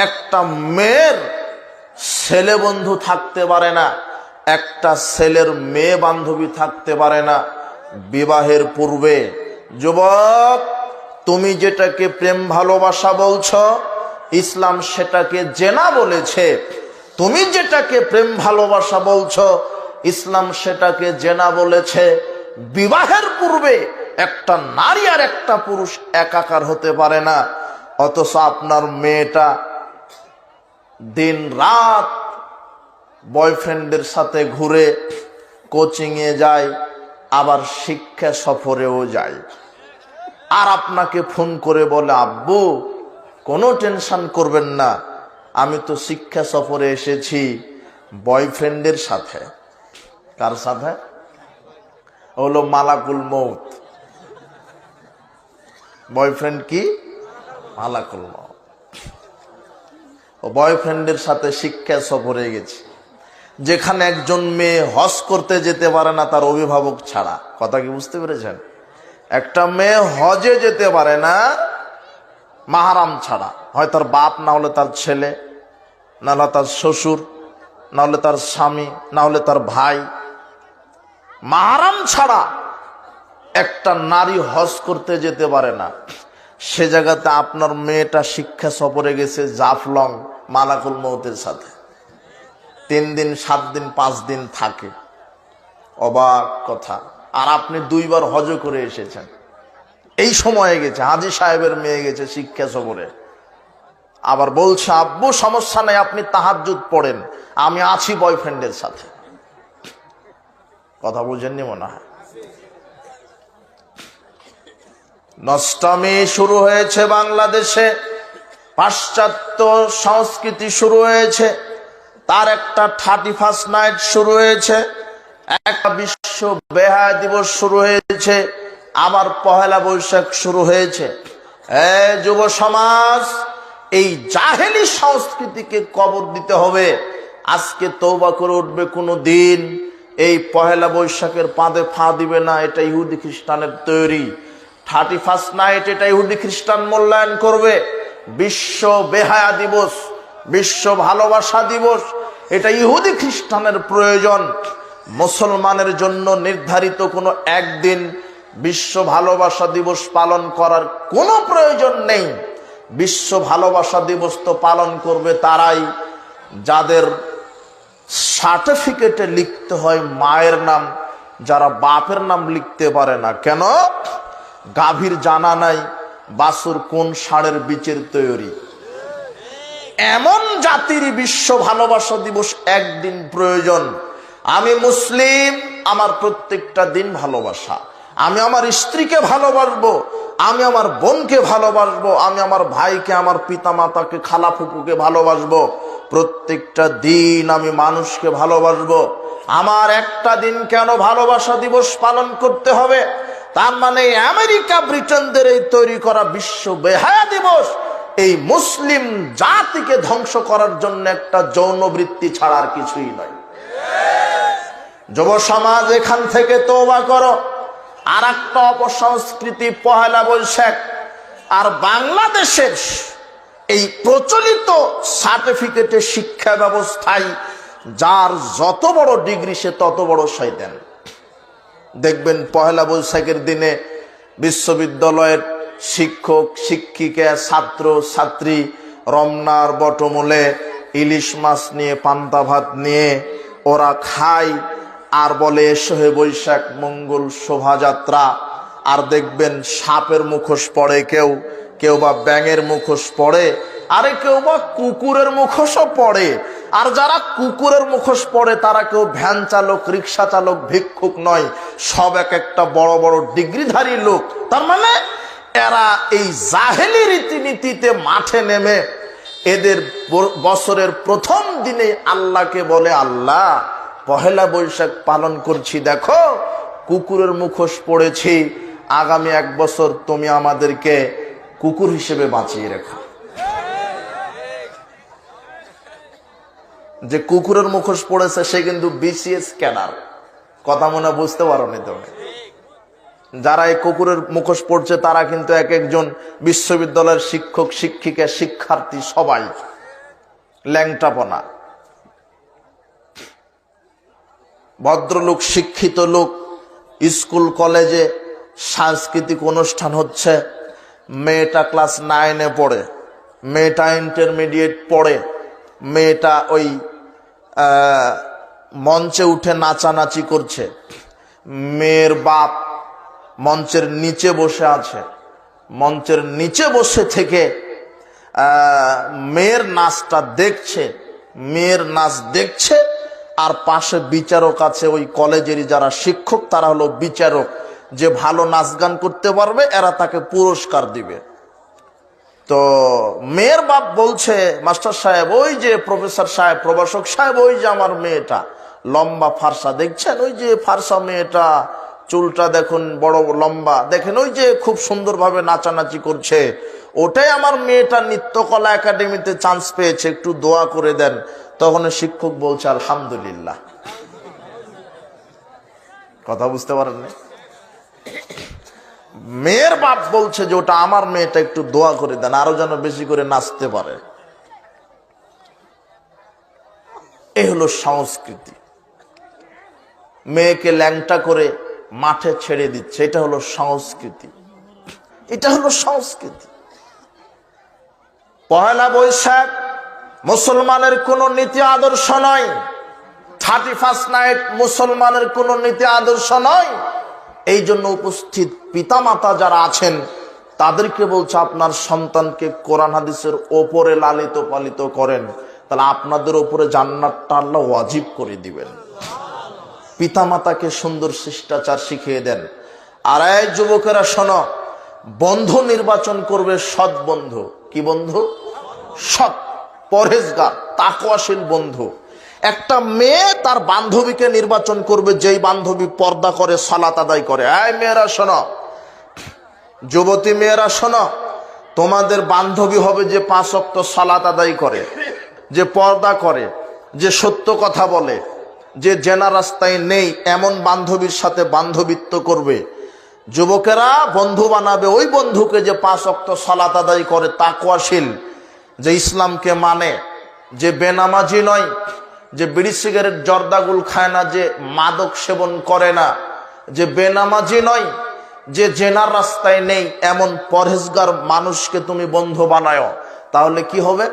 একটা মেয়ের ছেলে বন্ধু থাকতে পারে না, একটা ছেলের মেয়ে বান্ধবী থাকতে পারে না বিবাহের পূর্বে। যুবক, তুমি যেটাকে প্রেম ভালোবাসা বলছো, ইসলাম সেটাকে জেনা বলেছে। তুমি যেটাকে প্রেম ভালোবাসা বলছো, ইসলাম সেটাকে জেনা বলেছে। বিবাহের পূর্বে একটা নারী আর একটা পুরুষ একাকার হতে পারে না। অথচ আপনার মেয়েটা দিন রাত বয়ফ্রেন্ডের সাথে ঘুরে, কোচিংয়ে যায়, আবার শিক্ষা সফরেও যায়। আর আপনাকে ফোন করে বলে, আব্বু কোনো টেনশন করবেন না, আমি তো শিক্ষা সফরে এসেছি বয়ফ্রেন্ডের সাথে। কার সাথে? হলো মালাকুল মউত। বয়ফ্রেন্ড কি? মালাকুল মউত। ও বয়ফ্রেন্ডের সাথে শিক্ষা সফরে গেছে, যেখানে একজন মেয়ে হজ করতে যেতে পারে না তার অভিভাবক ছাড়া। কথা কি বুঝতে পেরেছেন? একটা মেয়ে হজে যেতে পারে না মাহারাম ছাড়া, হয় তার বাপ, না হলে তার ছেলে, না হলে তার শ্বশুর, না হলে তার স্বামী, না হলে তার ভাই। মাহারাম ছাড়া একটা নারী হজ করতে যেতে পারে না। সে জায়গাতে আপনার মেয়েটা শিক্ষা সফরে গেছে জাফলং মালাকুল মউতের সাথে, 3 দিন 7 দিন 5 দিন থাকে। অবাক কথা। আর আপনি 2 বার হজ করে এসেছেন, এই সময়ে গেছে, হাজী সাহেবের মেয়ে গেছে শিক্ষা সফরে। আবার বলছে, আব্বু সমস্যা নাই, আপনি তাহাজ্জুদ পড়েন, আমি আছি বয়ফ্রেন্ডের সাথে। কথা বুঝেননি মনে হয়। নষ্টামি শুরু হয়েছে বাংলাদেশে, পাশ্চাত্য সংস্কৃতি শুরু হয়েছে, তার একটা 31st নাইট শুরু হয়েছে, একটা বিশ্ব বেহায়া দিবস শুরু হয়েছে, আবার পহেলা বৈশাখ শুরু হয়েছে। যুব সমাজ, এই জাহেলি সংস্কৃতিকে কবর দিতে হবে। আজকে তওবা করে উঠবে, কোনো দিন এই পহেলা বৈশাখের পাঁদে ফা দিবে না। এটা ইহুদি খ্রিস্টানের তৈরি। 31st নাইট এটা ইহুদি খ্রিস্টান মূল্যায়ন করবে। বিশ্ব বেহায়া দিবস, বিশ্ব ভালোবাসা দিবস, এটা ইহুদি খ্রিস্টানের প্রয়োজন। মুসলমানের জন্য নির্ধারিত কোনো একদিন বিশ্ব ভালোবাসা দিবস পালন করার কোনো প্রয়োজন নেই। বিশ্ব ভালোবাসা দিবস তো পালন করবে তারাই যাদের সার্টিফিকেটে লিখতে হয় মায়ের নাম, যারা বাপের নাম লিখতে পারে না। কেন? গাভীর জানা নাই বাছুর কোন ষাঁড়ের বীজের তৈরি। এমন জাতির বিশ্ব ভালোবাসা দিবস একদিন প্রয়োজন। আমি মুসলিম, আমার প্রত্যেকটা দিন ভালোবাসা। আমি আমার স্ত্রীকে ভালোবাসবো, আমি আমার বোনকে ভালোবাসবো, আমি আমার ভাইকে, আমার পিতা মাতাকে, খালা ফুপুকে ভালোবাসবো। প্রত্যেকটা দিন আমি মানুষকে ভালোবাসবো। আমার একটা দিন কেন ভালোবাসা দিবস পালন করতে হবে? তার মানে আমেরিকা ব্রিটেনদের এই তৈরি করা বিশ্ব বেহায়া দিবস এই মুসলিম জাতিকে ধ্বংস করার জন্য একটা যৌন বৃত্তি ছাড়া আর কিছুই নয়। যুব সমাজ, এখান থেকে তওবা করো। আর একটা অপসংস্কৃতি পহেলা বৈশাখ। আর বাংলাদেশের এই প্রচলিত সার্টিফিকেটের শিক্ষা ব্যবস্থায় যার যত বড় ডিগ্রি সে তত বড় শয়তান। দেখবেন পহেলা বৈশাখের দিনে বিশ্ববিদ্যালয়ের শিক্ষক শিক্ষিকা ছাত্র ছাত্রী রমনার বটমূলে ইলিশ মাছ নিয়ে, পান্তা ভাত নিয়ে ওরা খায় আর বলে এসো হে বৈশাখ মঙ্গল শোভাযাত্রা। আর দেখবেন সাপের মুখোশ পড়ে কেউ, কেউ বা ব্যাঙের মুখোশ পড়ে, আরে কেউ বা কুকুরের মুখোশও পড়ে। আর যারা কুকুরের মুখোশ পড়ে তারা কেউ ভ্যান চালক, রিক্সা চালক, ভিক্ষুক নয়, সব এক একটা বড় বড় ডিগ্রিধারী লোক। তার মানে এরা এই জাহেলি রীতিনীতিতে মাঠে নেমে এদের বছরের প্রথম দিনে আল্লাহকে বলে, আল্লাহ পহেলা বৈশাখ পালন করছি, দেখো কুকুরের মুখোশ পড়েছি, আগামী 1 বছর তুমি আমাদেরকে কুকুর হিসেবে বাঁচিয়ে রেখো। যে কুকুরের মুখোশ পড়েছে সে কিন্তু বিসিএস ক্যাডার। কথা মনে বুঝতে পারো নি তুমি? যারা এই কুকুরের মুখোশ পড়ছে তারা কিন্তু এক একজন বিশ্ববিদ্যালয়ের শিক্ষক শিক্ষিকা শিক্ষার্থী, সবাই ল্যাংটাপনা। ভদ্রলোক, শিক্ষিত লোক, স্কুল কলেজে সাংস্কৃতিক অনুষ্ঠান হচ্ছে, মেয়েটা ক্লাস 9-এ পড়ে, মেয়েটা ইন্টারমিডিয়েট পড়ে, মেয়েটা ওই মঞ্চে উঠে নাচানাচি করছে, মেয়ের বাপ মঞ্চের নিচে বসে আছে, মঞ্চের নিচে বসে থেকে মেয়ের নাচটা দেখছে, মেয়ের নাচ দেখছে, আর পাশে বিচারক আছে, ওই কলেজেরই যারা শিক্ষক তারা হলো বিচারক, যে ভালো নাচ গান করতে পারবে এরা তাকে পুরস্কার দিবে। তো মেয়ের বাপ বলছে, মাস্টার সাহেব, ওই যে প্রফেসর সাহেব, প্রভাষক সাহেব, ওই যে আমার মেয়েটা লম্বা ফারসা দেখছেন, ওই যে ফারসা মেয়েটা, চুলটা দেখুন বড় লম্বা, দেখেন ওই যে খুব সুন্দরভাবে নাচানাচি করছে, ওটাই আমার মেয়েটা নৃত্যকলা একাডেমিতে চান্স পেয়েছে, একটু দোয়া করে দেন। তখন শিক্ষক বলছে আলহামদুলিল্লাহ। কথা বুঝতে পারেন না? মেয়ের বাপ বলছে যে ওটা আমার মেয়েটা, একটু দোয়া করে দেন, আরো যেন বেশি করে নাচতে পারে। এই হলো সংস্কৃতি। মেয়েকে ল্যাংটা করে মাঠে ছেড়ে দিচ্ছে, এটা হলো সংস্কৃতি, এটা হলো সংস্কৃতি। পহেলা বৈশাখ মুসলমানের কোন নীতি আদর্শ নয়, 31st নাইট মুসলমানের কোন নীতি আদর্শ নয়। এই জন্য উপস্থিত পিতামাতা যারা আছেন তাদেরকে বলছে, আপনার সন্তানকে কোরআন হাদিসের ওপরে লালিত পালিত করেন, তাহলে আপনাদের ওপরে জান্নাতটা আল্লাহ ওয়াজিব করে দিবেন। পিতামাতাকে সুন্দর শিষ্টাচার শিখিয়ে দেন। আর এই যুবকেরা শোনো, বন্ধু নির্বাচন করবে সৎ বন্ধু। কি বন্ধু? সৎ, পরহেজগার, তাকওয়াশীল বন্ধু। একটা মেয়ে তার বান্ধবীকে নির্বাচন করবে যেই বান্ধবী পর্দা করে, সালাত আদায় করে। এই মেয়েরা শোনো, যুবতী মেয়েরা শোনো, তোমাদের বান্ধবী হবে যে 5 ওয়াক্ত সালাত আদায় করে, যে পর্দা করে, যে সত্য কথা বলে, যে জেনা রাস্তায় নেই এমন বান্ধবীর সাথে বান্ধবীত্ব করবে। যুবকেরা বন্ধু বানাবে ওই বন্ধুকে যে 5 ওয়াক্ত সালাত আদায় করে, তাকওয়াশীল, যে ইসলামকে মানে, যে বেনামাজি নয়, যে বিড়ি সিগারেট জর্দাগুল খায় না, যে মাদক সেবন করে না, যে বেনামাজি নয়, যে জেনার রাস্তায় নেই, এমন পরহেজগার মানুষকে তুমি বন্ধু বানায়। তাহলে কি হবে?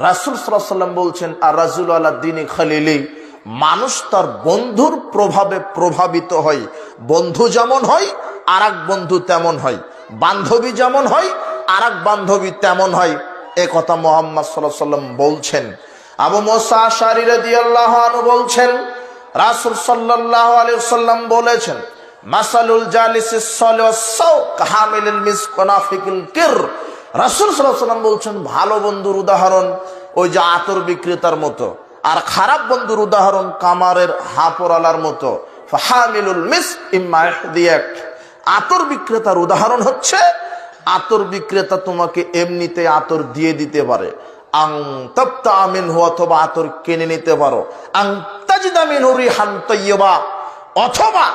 রাসূল সাল্লাল্লাহু আলাইহি ওয়াসাল্লাম বলছেন, আর রাজুল আলা দ্বীনি খালিলি, মানুষ তার বন্ধুর প্রভাবে প্রভাবিত হয়। বন্ধু যেমন হয় আর এক বন্ধু তেমন হয়, বান্ধবী যেমন হয় আর এক বান্ধবী তেমন হয়। এ কথা মুহাম্মদ সাল্লাল্লাহু আলাইহি ওয়াসাল্লাম বলছেন। আবু মুসা আশআরী রাদিয়াল্লাহু আনহু বলছেন, রাসূল সাল্লাল্লাহু আলাইহি ওয়াসাল্লাম বলেছেন, মাসালুল জালিসিস সালিহ্ সাওক হামিলুল মিসক নাফিকুল কির। রাসূল সাল্লাল্লাহু আলাইহি ওয়াসাল্লাম বলছেন, ভালো বন্ধুর উদাহরণ ওই যে আতর বিক্রেতার মতো, আর খারাপ বন্ধুর উদাহরণ কামারের হাপড়ালার মতো। ফাহামিলুল মিসক ইম্মা ইহদিয়াক। আতর বিক্রেতার উদাহরণ হচ্ছে, আতর বিক্রেতা তোমাকে এমনিতে আতর দিয়ে দিতে পারে, আং তাবতা মিনহু, অথবা আতর কিনে নিতে পারো, আং তাজিদা মিনহু রিহান তাইয়্যিবা, অথবা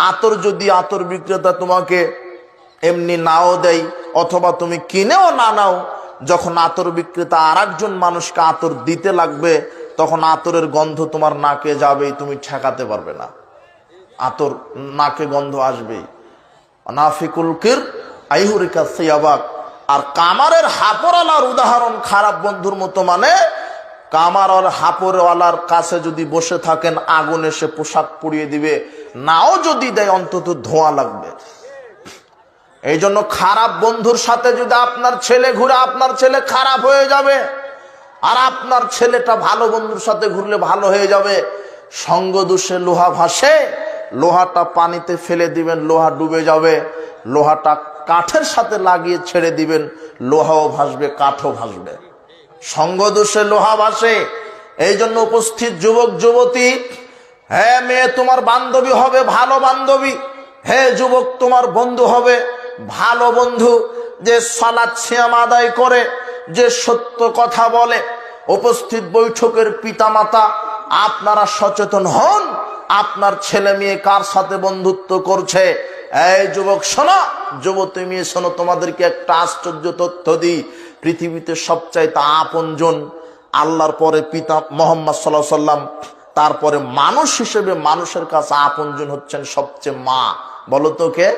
আতর যদি আতর বিক্রেতা তোমাকে এমনি নাও দেয়, অথবা তুমি কিনেও না নাও, যখন আতর বিক্রেতা আরেকজন মানুষকে আতর দিতে লাগবে, তখন আতরের গন্ধ তোমার নাকে যাবেই, তুমি ঠেকাতে পারবে না, আতর নাকে গন্ধ আসবেই। নাফিকুল কির আইহুরিকা সিয়াবাক। আর কামারের হাপড়ওয়ালার উদাহরণ খারাপ বন্ধুর মতো, মানে কামার আর হাপড়ওয়ালার কাছে যদি বসে থাকেন, আগুন এসে পোশাক পুড়িয়ে দিবে, নাও যদি দেয় অন্তত ধোঁয়া লাগবে। এই জন্য খারাপ বন্ধুর সাথে যদি আপনার ছেলে ঘুরে, আপনার ছেলে খারাপ হয়ে যাবে, আর আপনার ছেলেটা ভালো বন্ধুর সাথে ঘুরলে ভালো হয়ে যাবে। সঙ্গ দোষে লোহা ভাসে, লোহাটা পানিতে ফেলে দিবেন, লোহা ডুবে যাবে। লোহাটা কাঠের সাথে লাগিয়ে ছেড়ে দিবেন, লোহাও ভাসবে, কাঠও ভাসবে। সঙ্গ দোষে লোহা ভাসে। এই জন্য উপস্থিত যুবক যুবতী, হ্যাঁ মেয়ে তোমার বান্ধবী হবে ভালো বান্ধবী, হ্যাঁ যুবক তোমার বন্ধু হবে ভালো বন্ধু, যে সালাত সিয়াম আদায় করে, যে সত্য কথা বলে। উপস্থিত বৈঠকের পিতামাতা, আপনারা সচেতন হন, আপনার ছেলে মেয়ে কার সাথে বন্ধুত্ব করছে। এই যুবক শোনো, যুবতী মেয়ে শোনো, তোমাদেরকে একটা আশ্চর্য তথ্য দিই। পৃথিবীতে সবচাইতে আপনজন আল্লাহর পরে পিতা মুহাম্মদ সাল্লাল্লাহু আলাইহি ওয়াসাল্লাম, তারপরে মানুষ হিসেবে মানুষের কাছে আপনজন হচ্ছেন সবচেয়ে মা। বলো তো কে?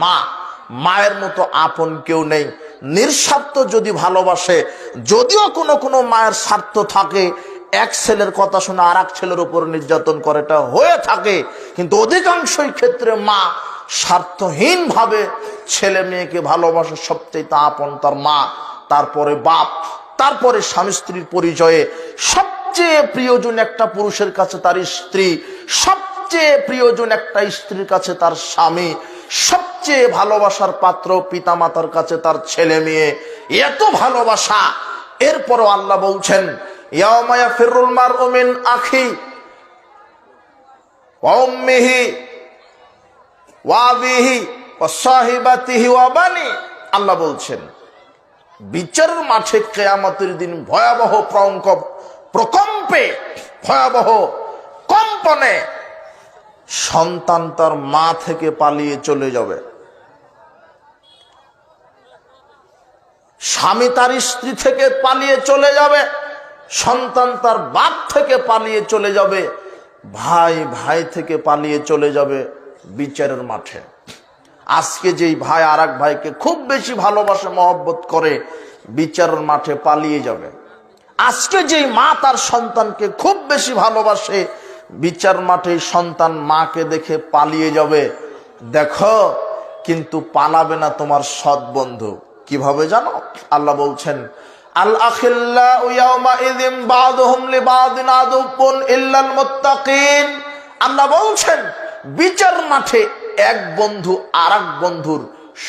মা। মায়ের মতো আপন কেউ নেই। নিঃস্বার্থ যদি ভালোবাসে, যদিও কোনো কোনো মায়ের স্বার্থ থাকে, এক ছেলের কথা শুনে আর এক ছেলের উপর নির্যাতন করে, এটা হয়ে থাকে। কিন্তু অধিকাংশই ক্ষেত্রে মা স্বার্থহীন ভাবে ছেলে মেয়েকে ভালোবাসে। সবচেয়ে আপন তার মা, তারপরে বাপ, তারপরে স্বামী স্ত্রীর পরিচয়ে সবচেয়ে প্রিয়জন একটা পুরুষের কাছে তার স্ত্রী, সবচেয়ে প্রিয়জন একটা স্ত্রীর কাছে তার স্বামী, সবচেয়ে ভালোবাসার পাত্র পিতামাতার কাছে তার ছেলে মেয়ে। এত ভালোবাসা, এরপরও আল্লাহ বলছেন ইয়াউমা ইয়াফিরুল মারউ মিন আখি ওয়া উম্মিহি ওয়া আবিহি ওয়া সাহিবাতিহি ওয়া বানি। আল্লাহ বলছেন বিচারের মাঠে কিয়ামতের দিন ভয়াবহ প্রকম্পে, ভয়াবহ কম্পনে সন্তান তার মা থেকে পালিয়ে চলে যাবে, স্বামী তার স্ত্রী থেকে পালিয়ে চলে যাবে, সন্তান তার বাপ থেকে পালিয়ে চলে যাবে, ভাই ভাই থেকে পালিয়ে চলে যাবে বিচারের মাঠে। আজকে যেই ভাই আর এক ভাইকে খুব বেশি ভালোবাসে, মহব্বত করে, বিচারের মাঠে পালিয়ে যাবে। আজকে যেই মা তার সন্তানকে খুব বেশি ভালোবাসে, বিচার মাঠে সন্তান মাকে দেখে পালিয়ে যাবে। দেখো, কিন্তু পালাবে না তোমার সৎ বন্ধু। কিভাবে জানো? আল্লাহ বলছেন আল আখিল্লাউ ইয়াউমা ইযিম বাদুহুম লিবাদিন আদুবুন ইল্লাল মুত্তাকিন। আল্লাহ বলছেন বিচার মাঠে এক বন্ধু আরেক বন্ধুর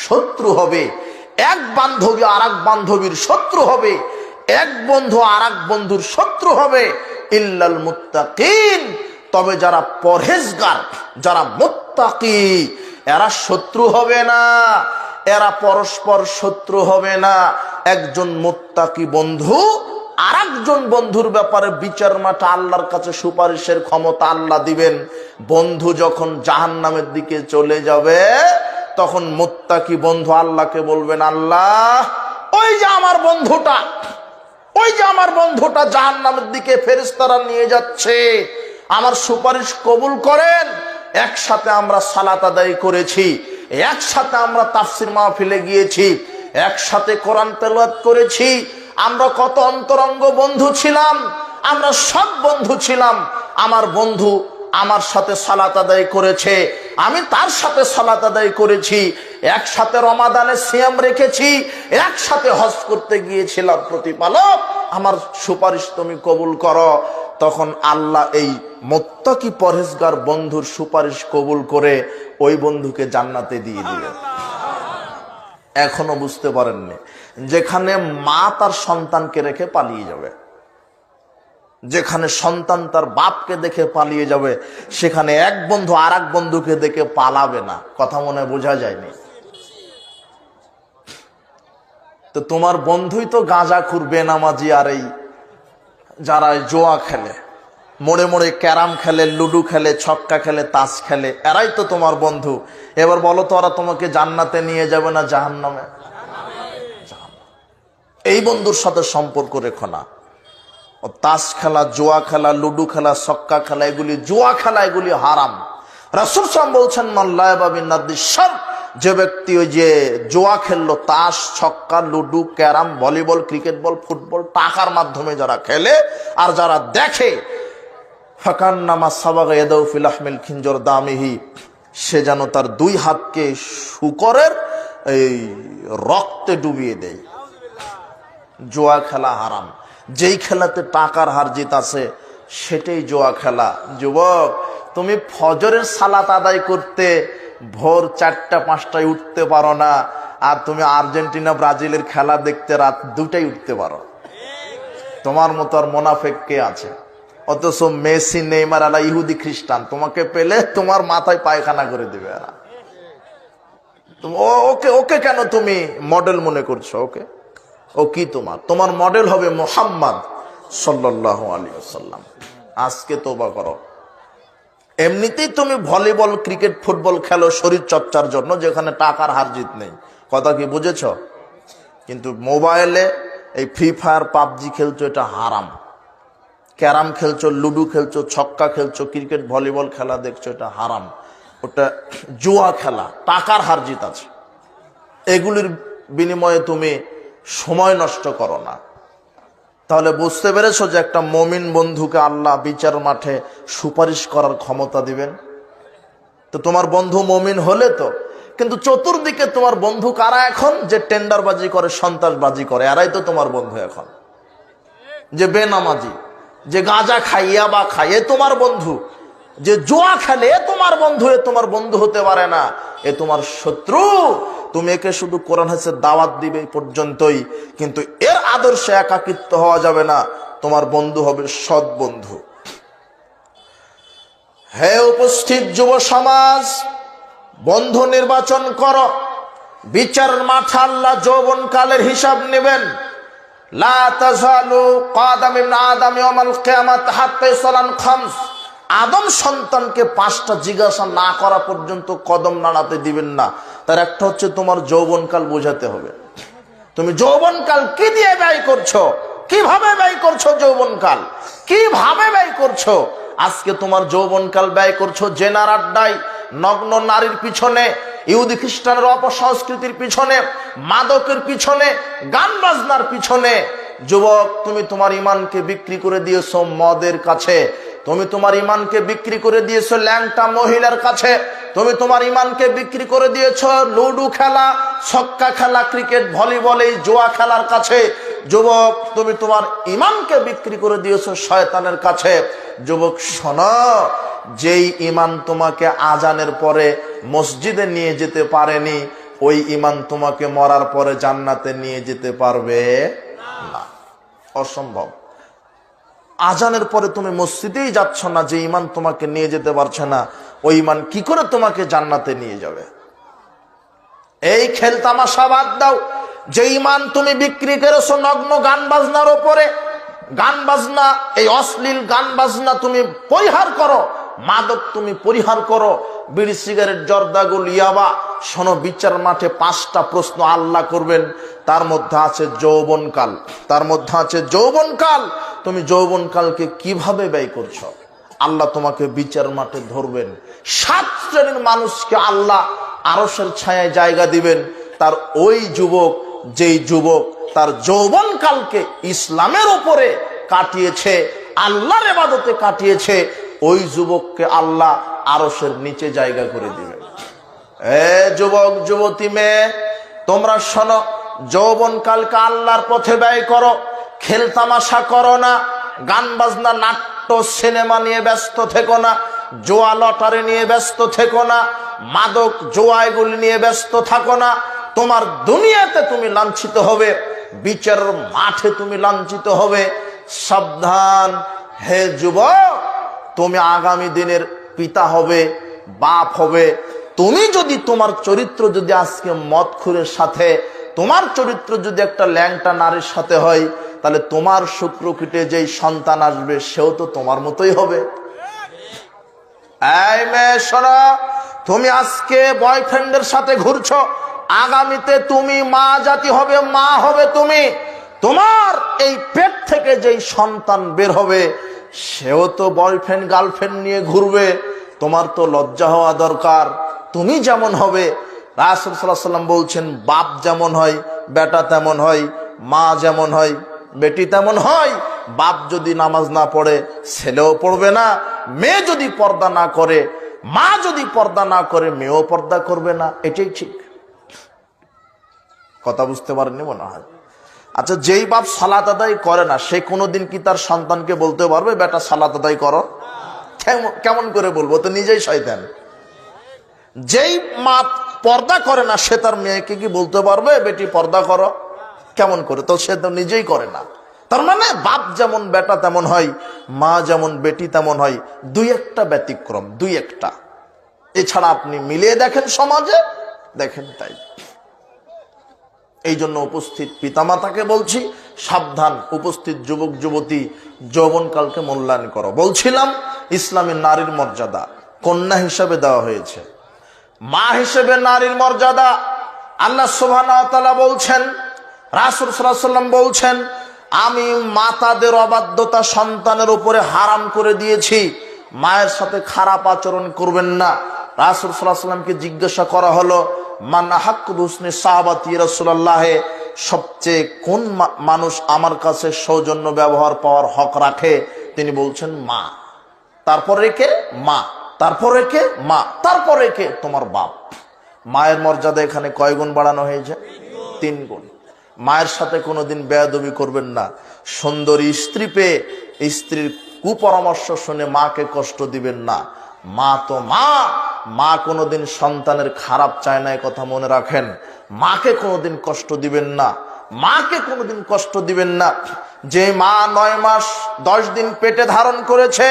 শত্রু হবে, এক বান্ধবী আরেক বান্ধবীর শত্রু হবে, এক বন্ধু আরেক বন্ধুর শত্রু হবে, ইল্লাল মুত্তাকিন, তবে যারা পরহেজগার, যারা মুত্তাকি, এরা শত্রু হবে না, এরা পরস্পর শত্রু হবে না। একজন মুত্তাকি বন্ধু আরেকজন বন্ধুর ব্যাপারে বিচার মাঠে আল্লাহর কাছে সুপারিশের ক্ষমতা আল্লাহ দিবেন। বন্ধু যখন জাহান্নামের দিকে চলে যাবে, তখন মুত্তাকি বন্ধু আল্লাহকে বলবেন, আল্লাহ ওই যে আমার বন্ধুটা, ওই যে আমার বন্ধুটা জাহান্নামের দিকে ফেরেশতারা নিয়ে যাচ্ছে, আমার সুপারিশ কবুল করেন। একসাথে আমরা সালাত আদায় করেছি, একসাথে আমরা তাফসির মাহফিলে গিয়েছি, একসাথে কোরআন তেলাওয়াত করেছি, আমরা কত অন্তরঙ্গ বন্ধু ছিলাম, আমরা সব বন্ধু ছিলাম। আমার বন্ধু আমার সাথে সালাত আদায় করেছে, আমি তার সাথে সালাত আদায় করেছি, একসাথে রমাদানে সিয়াম রেখেছি, একসাথে হজ করতে গিয়েছিলাম। প্রতিপালক, আমার সুপারিশ তুমি কবুল করো। তখন আল্লাহ এই মুত্তাকি পরহেজগার বন্ধুর সুপারিশ কবুল করে ওই বন্ধুকে জান্নাতে দিয়ে দিলেন। এখনো বুঝতে পারেননি? যেখানে মা তার সন্তানকে রেখে পালিয়ে যাবে, যেখানে সন্তান তার বাপকে দেখে পালিয়ে যাবে, সেখানে এক বন্ধু আর এক বন্ধুকে দেখে পালাবে না। কথা মনে বোঝা যায়নি? তো তোমার বন্ধুই তো গাঁজাখুর, বেনামাজি, আর এই যারা জোয়া খেলে, মোড়ে মোড়ে ক্যারাম খেলে, লুডু খেলে, ছক্কা খেলে, তাস খেলে, এরাই তো তোমার বন্ধু। এবার বলো তো, ওরা তোমাকে জান্নাতে নিয়ে যাবে না জাহান্নামে? এই বন্ধুর সাথে সম্পর্ক রেখো না। তাস খেলা, জোয়া খেলা, লুডু খেলা, ছক্কা খেলা, এগুলি জোয়া খেলা, এগুলি হারাম। রাসূল সাল্লাল্লাহু আলাইহি ওয়াসাল্লাম বলছেন মান লা'বা বিন-নাদ্দিস শার, যে ব্যক্তি ওই যে জোয়া খেললো, তাস, ছক্কা, ludo, carrom, volleyball, cricket ball, football, টাকার মাধ্যমে যারা খেলে আর যারা দেখে, ফাকান্নামা সাবাগা ইয়াদাহু ফি লাহমিল খিনজর দামিহি, সে যেন তার দুই হাতকে শূকরের এই রক্তে ডুবিয়ে দেয়। জোয়া খেলা হারাম। যেই খেলাতে টাকার হার জিত আছে সেটাই জোয়া খেলা। যুবক, তুমি ফজরের সালাত আদায় করতে ভোর 4টা-5টায় উঠতে পারো না, আর তুমি আর্জেন্টিনা ব্রাজিলের খেলা দেখতে রাত 2টায় উঠতে পারো। তোমার মতো আর মোনাফেক কে আছে? অথচ মেসি, নেইমার আলা ইহুদি খ্রিস্টান, তোমাকে পেলে তোমার মাথায় পায়খানা করে দিবে এরা। ওকে ওকে কেন তুমি মডেল মনে করছো? ওকে, ও কি তোমার মডেল হবে মুহাম্মদ সাল্লাল্লাহু আলাইহি ওয়াসাল্লাম। আজকে তওবা করো। এমনিতেই তুমি ভলিবল, ক্রিকেট, ফুটবল খেলো শরীর চর্চার জন্য, যেখানে টাকার হার জিত নেই। কথা কি বুঝেছ? কিন্তু মোবাইলে এই ফ্রি ফায়ার, পাবজি খেলছো, এটা হারাম। ক্যারাম খেলছো, লুডু খেলছো, ছক্কা খেলছো, ক্রিকেট, ভলিবল খেলা দেখছো, এটা হারাম। ওটা জুয়া খেলা, টাকার হার জিত আছে। এগুলির বিনিময়ে তুমি সময় নষ্ট করো না। তাহলে বুঝতে পেরেছো যে একটা মমিন বন্ধুকে আল্লাহ বিচার মাঠে সুপারিশ করার ক্ষমতা দিবেন। তো তোমার বন্ধু মমিন হলে তো, কিন্তু চতুর্দিকে তোমার বন্ধু কারা এখন? যে টেন্ডারবাজি করে, সন্ত্রাসবাজি করে, এরাই তো তোমার বন্ধু এখন। যে বেনামাজি, যে গাঁজা খাইয়া বা খাইয়ে তোমার বন্ধু, যে জুয়া খেলে তোমার বন্ধু, এ তোমার বন্ধু হতে পারে না, এ তোমার শত্রু। তুমি একে শুধু কোরআন হাদিসের দাওয়াত দিবে পর্যন্তই, কিন্তু এর আদর্শে একাকিত্ব হওয়া যাবে না। তোমার বন্ধু হবে সৎ বন্ধু। হে উপস্থিত যুব সমাজ, বন্ধু নির্বাচন করো। বিচার মাঠে আল্লাহ যৌবনকালের হিসাব নেবেন। লা তাযালু কাদাম ইবনে আদম ইয়াউমাল কিয়ামাত হাত্তা ইসলান খামস। আদম সন্তানকে 5টা জিজ্ঞাসা না করা পর্যন্ত কদম নাড়াতে দিবেন না। তার একটা হচ্ছে তোমার যৌবনকাল বোঝাতে হবে। তুমি যৌবনকাল কি দিয়ে ব্যয় করছো, কিভাবে ব্যয় করছো, যৌবনকাল কিভাবে ব্যয় করছো? আজকে তোমার যৌবনকাল ব্যয় করছো জেনার আড্ডায়, নগ্ন নারীর পিছনে, ইহুদি খ্রিস্টানের অপসংস্কৃতির পিছনে, মাদকের পিছনে, গান বাজনার পিছনে। যুবক, তুমি তোমার ইমানকে বিক্রি করে দিয়েছো মদের কাছে, তুমি তোমার ইমানকে বিক্রি করে দিয়েছো ল্যাংটা মহিলার কাছে, তুমি তোমার ইমানকে বিক্রি করে দিয়েছো লুডু খেলা, ছক্কা খেলা, ক্রিকেট, ভলিবল, এই জুয়া খেলার কাছে। যুবক, তুমি তোমার ইমানকে বিক্রি করে দিয়েছো শয়তানের কাছে। যুবক শোনো, যেই ইমান তোমাকে আজানের পরে মসজিদে নিয়ে যেতে পারেনি, ওই ইমান তোমাকে মরার পরে জান্নাতে নিয়ে যেতে পারবে না, অসম্ভব। আজানের পরে তুমি মসজিদেই যাচ্ছ না, যে ইমান তোমাকে নিয়ে যেতে পারছে না, ওই ইমান কি করে তোমাকে জান্নাতে নিয়ে যাবে? এই খেল তামাশা বাদ দাও। যে ইমান তুমি বিক্রি করেছো নগ্ন গান বাজনার ওপরে, গান বাজনা, এই অশ্লীল গান বাজনা তুমি পরিহার করো, মাদক তুমি পরিহার করো, বিড়ি, সিগারেট, জর্দা, গুল, ইয়াবা। শোনো, বিচার মাঠে 5টা প্রশ্ন আল্লাহ করবেন। তার মধ্যে আছে যৌবনকাল, তার মধ্যে আছে যৌবনকাল। তুমি যৌবনকালকে কিভাবে ব্যয় করছো, আল্লাহ তোমাকে বিচার মাঠে ধরবেন। 7 শ্রেণীর মানুষকে আল্লাহ আরশের ছায়ায় জায়গা দিবেন। তার ওই যুবক, যেই যুবক তার যৌবনকালকে ইসলামের উপরে কাটিয়েছে, আল্লাহর ইবাদতে কাটিয়েছে, ওই যুবককে আল্লাহ আরশের নিচে জায়গা করে দিবেন। এ যুবক, যুবতী, মেয়ে, তোমরা শোনো, যৌবনকালকে আল্লাহর পথে ব্যয় করো। খেল তামাশা করো না, গান বাজনা, নাট্য, সিনেমা নিয়ে ব্যস্ত থেকো না, জোয়া লটারি নিয়ে ব্যস্ত থেকো না, মাদক, জোয়া এগুলি নিয়ে ব্যস্ত থাকো না। তোমার দুনিয়াতে তুমি লাঞ্ছিত হবে, বিচারের মাঠে তুমি লাঞ্ছিত হবে। সাবধান হে যুবক, তুমি আগামী দিনের পিতা হবে, বাপ হবে। তুমি যদি, তোমার চরিত্র যদি আজকে মদখোরের সাথে, তোমার চরিত্র যদি একটা ল্যাংটা নারীর সাথে হয়, তাহলে তোমার শুক্রকীটে যেই সন্তান আসবে সেও তো তোমার মতোই হবে। এই মেয়ে শোনো, তুমি আজকে বয়ফ্রেন্ডের সাথে ঘুরছো, আগামীতে তুমি মা জাতি হবে, মা হবে তুমি। তোমার এই পেট থেকে যেই সন্তান বের হবে সেও তো বয়ফ্রেন্ড, গার্লফ্রেন্ড নিয়ে ঘুরবে। তোমার তো লজ্জা হওয়া দরকার। তুমি যেমন হবে, রাসূল সাল্লাল্লাহু আলাইহি ওয়াসাল্লাম বলছেন, বাপ যেমন হয় বেটা তেমন হয়, মা যেমন হয় বেটি তেমন হয়। বাপ যদি নামাজ না পড়ে ছেলেও পড়বে না, মেয়ে যদি পর্দা না করে, মা যদি পর্দা না করে, মেয়েও পর্দা করবে না। এটাই ঠিক। কথা বুঝতে পারেননি মনে হয়? আচ্ছা, যেই বাপ সালাত আদায় করে না, সে কোনোদিন কি তার সন্তানকে বলতে পারবে বেটা সালাত আদায় করো? কেমন করে বলবো? তো নিজেই শয়তান। যেই মা পর্দা করে না, সে তার মেয়েকে কি বলতে পারবে বেটি পর্দা করো? কেমন করে? তো সে তো নিজেই করে না। তার মানে বাপ যেমন বেটা তেমন হয়, মা যেমন বেটি তেমন হয়। 2-1টা ব্যতিক্রম, 2-1টা। এছাড়া আপনি মিলিয়ে দেখেন সমাজে, দেখেন তাই। এই জন্য উপস্থিত পিতামাতাকে বলছি, সাবধান। উপস্থিত যুবক যুবতী, যৌবনকালকে মূল্যায়ন করো। বলছিলাম, ইসলামী নারীর মর্যাদা কন্যা হিসাবে দেওয়া হয়েছে, মা হিসেবে নারীর মর্যাদা আল্লাহ সুবহানাহু ওয়া তাআলা বলছেন, রাসূল সাল্লাল্লাহু আলাইহি ওয়াসাল্লাম বলছেন, আমি মাতাদের অবাধ্যতা সন্তানের উপরে হারাম করে দিয়েছি। মায়ের সাথে খারাপ আচরণ করবেন না। রাসূল সাল্লাল্লাহু আলাইহি ওয়াসাল্লামকে জিজ্ঞাসা করা হলো, মান আহাক্কু বিহুসনি সাহাবাতি রাসূলুল্লাহ, সবচেয়ে কোন মানুষ আমার কাছে সৌজন্য ব্যবহার পাওয়ার হক রাখে? তিনি বলছেন মা। তারপরে কে? মা। তারপরে কে? মা। তারপরে কে? তোমার বাপ। মায়ের মর্যাদা এখানে কয় গুণ বাড়ানো হয়েছে? 3 গুণ। মায়ের সাথে কোনোদিন বেয়াদবি করবেন না। সুন্দরী স্ত্রী পেয়ে স্ত্রীর কুপরামর্শ শুনে মাকে কষ্ট দিবেন না। মা তো মা, মা কোনোদিন সন্তানের খারাপ চায় না, কথা মনে রাখেন। মাকে কোনোদিন কষ্ট দিবেন না, মাকে কোনোদিন কষ্ট দিবেন না। যে মা 9 মাস 10 দিন পেটে ধারণ করেছে,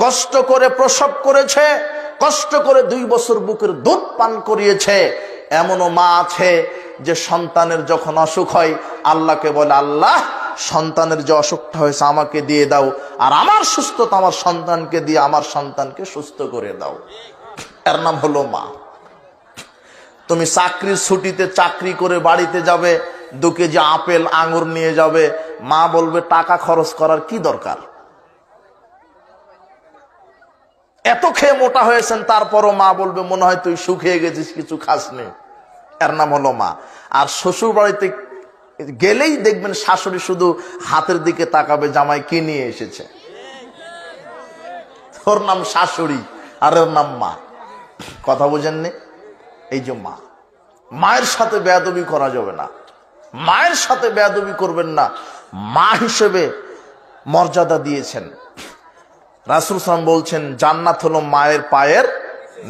কষ্ট করে প্রসব করেছে, কষ্ট করে 2 বছর বুকের দুধ পান করিয়েছে, এমনও মা আছে যে সন্তানের যখন অসুখ হয় আল্লাহকে বলে, আল্লাহ সন্তানের যে অসুখটা হয়েছে আমাকে দিয়ে দাও, আর আমার সুস্থতা আমার সন্তানকে দিয়ে আমার সন্তানকে সুস্থ করে দাও। এর নাম হলো মা। তুমি চাকরির ছুটিতে চাকরি করে বাড়িতে যাবে, 2 কেজি আপেল আঙুর নিয়ে যাবে, মা বলবে টাকা খরচ করার কি দরকার? এত খেয়ে মোটা হয়েছেন, তারপরও মা বলবে মনে হয় তুই শুকিয়ে গেছিস, কিছু খাসনি। এর নাম হলো মা। আর শ্বশুর বাড়িতে গেলেই দেখবেন শাশুড়ি শুধু হাতের দিকে তাকাবে, জামাই কি নিয়ে এসেছে। ওর নাম শাশুড়ি আর ওর নাম মা। কথা বুঝেননি? এই যে মা, মায়ের সাথে বেয়াদবি করা যাবে না। মায়ের সাথে বেয়াদবি করবেন না। মা হিসেবে মর্যাদা দিয়েছেন। রাসূল সাল্লাল্লাহু আলাইহি ওয়াসাল্লাম বলছেন জান্নাত হলো মায়ের পায়ের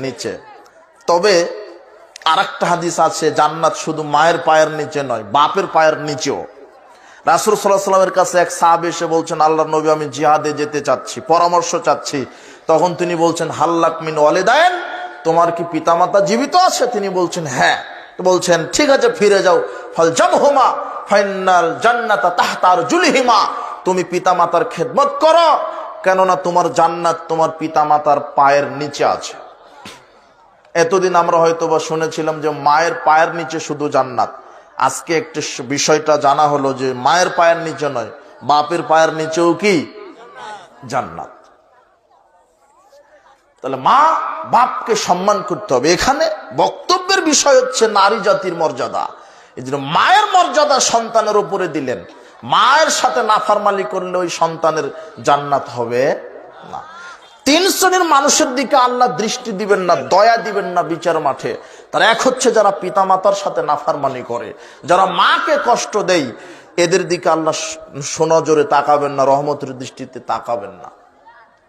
নিচে। তবে আরেকটা হাদিস আছে, জান্নাত শুধু মায়ের পায়ের নিচে নয়, বাপের পায়ের নিচেও। রাসূল সাল্লাল্লাহু আলাইহি ওয়াসাল্লামের কাছে এক সাহাবী এসে বলছেন, আল্লাহর নবী আমি জিহাদে যেতে চাচ্ছি, পরামর্শ চাচ্ছি। তখন তিনি বলছেন, হাল্লাক মিন ওয়ালিদাইন, তোমার কি পিতামাতা জীবিত আছে? তিনি বলছেন হ্যাঁ। বলছেন ঠিক আছে, ফিরে যাও। ফালজামহুমা ফাইনাল জান্নাতা তাহতা আরজুলিহিমা, তুমি পিতামাতার খেদমত করো, কেননা তোমার জান্নাত তোমার পিতামাতার পায়ের নিচে আছে। এতদিন আমরা হয়তোবা শুনেছিলাম যে মায়ের পায়ের নিচে শুধু জান্নাত। আজকে একটু বিষয়টা জানা হলো যে মায়ের পায়ের নিচে নয়, বাপের পায়ের নিচেও কি জান্নাত। তাহলে মা বাপকে সম্মান করতে হবে। এখানে বক্তব্যের বিষয় হচ্ছে নারী জাতির মর্যাদা। এই জন্য মায়ের মর্যাদা সন্তানের উপরে দিলেন। মায়ের সাথে নাফরমানি করলে ওই সন্তানের জান্নাত হবে না। 3 শ্রেণীর মানুষের দিকে আল্লাহ দৃষ্টি দিবেন না, দয়া দিবেন না বিচার মাঠে। তার এক হচ্ছে যারা পিতামাতার সাথে নাফরমানি করে, যারা মাকে কষ্ট দেয়, এদের দিকে আল্লাহ সুনজরে তাকাবেন না, রহমতের দৃষ্টিতে তাকাবেন না।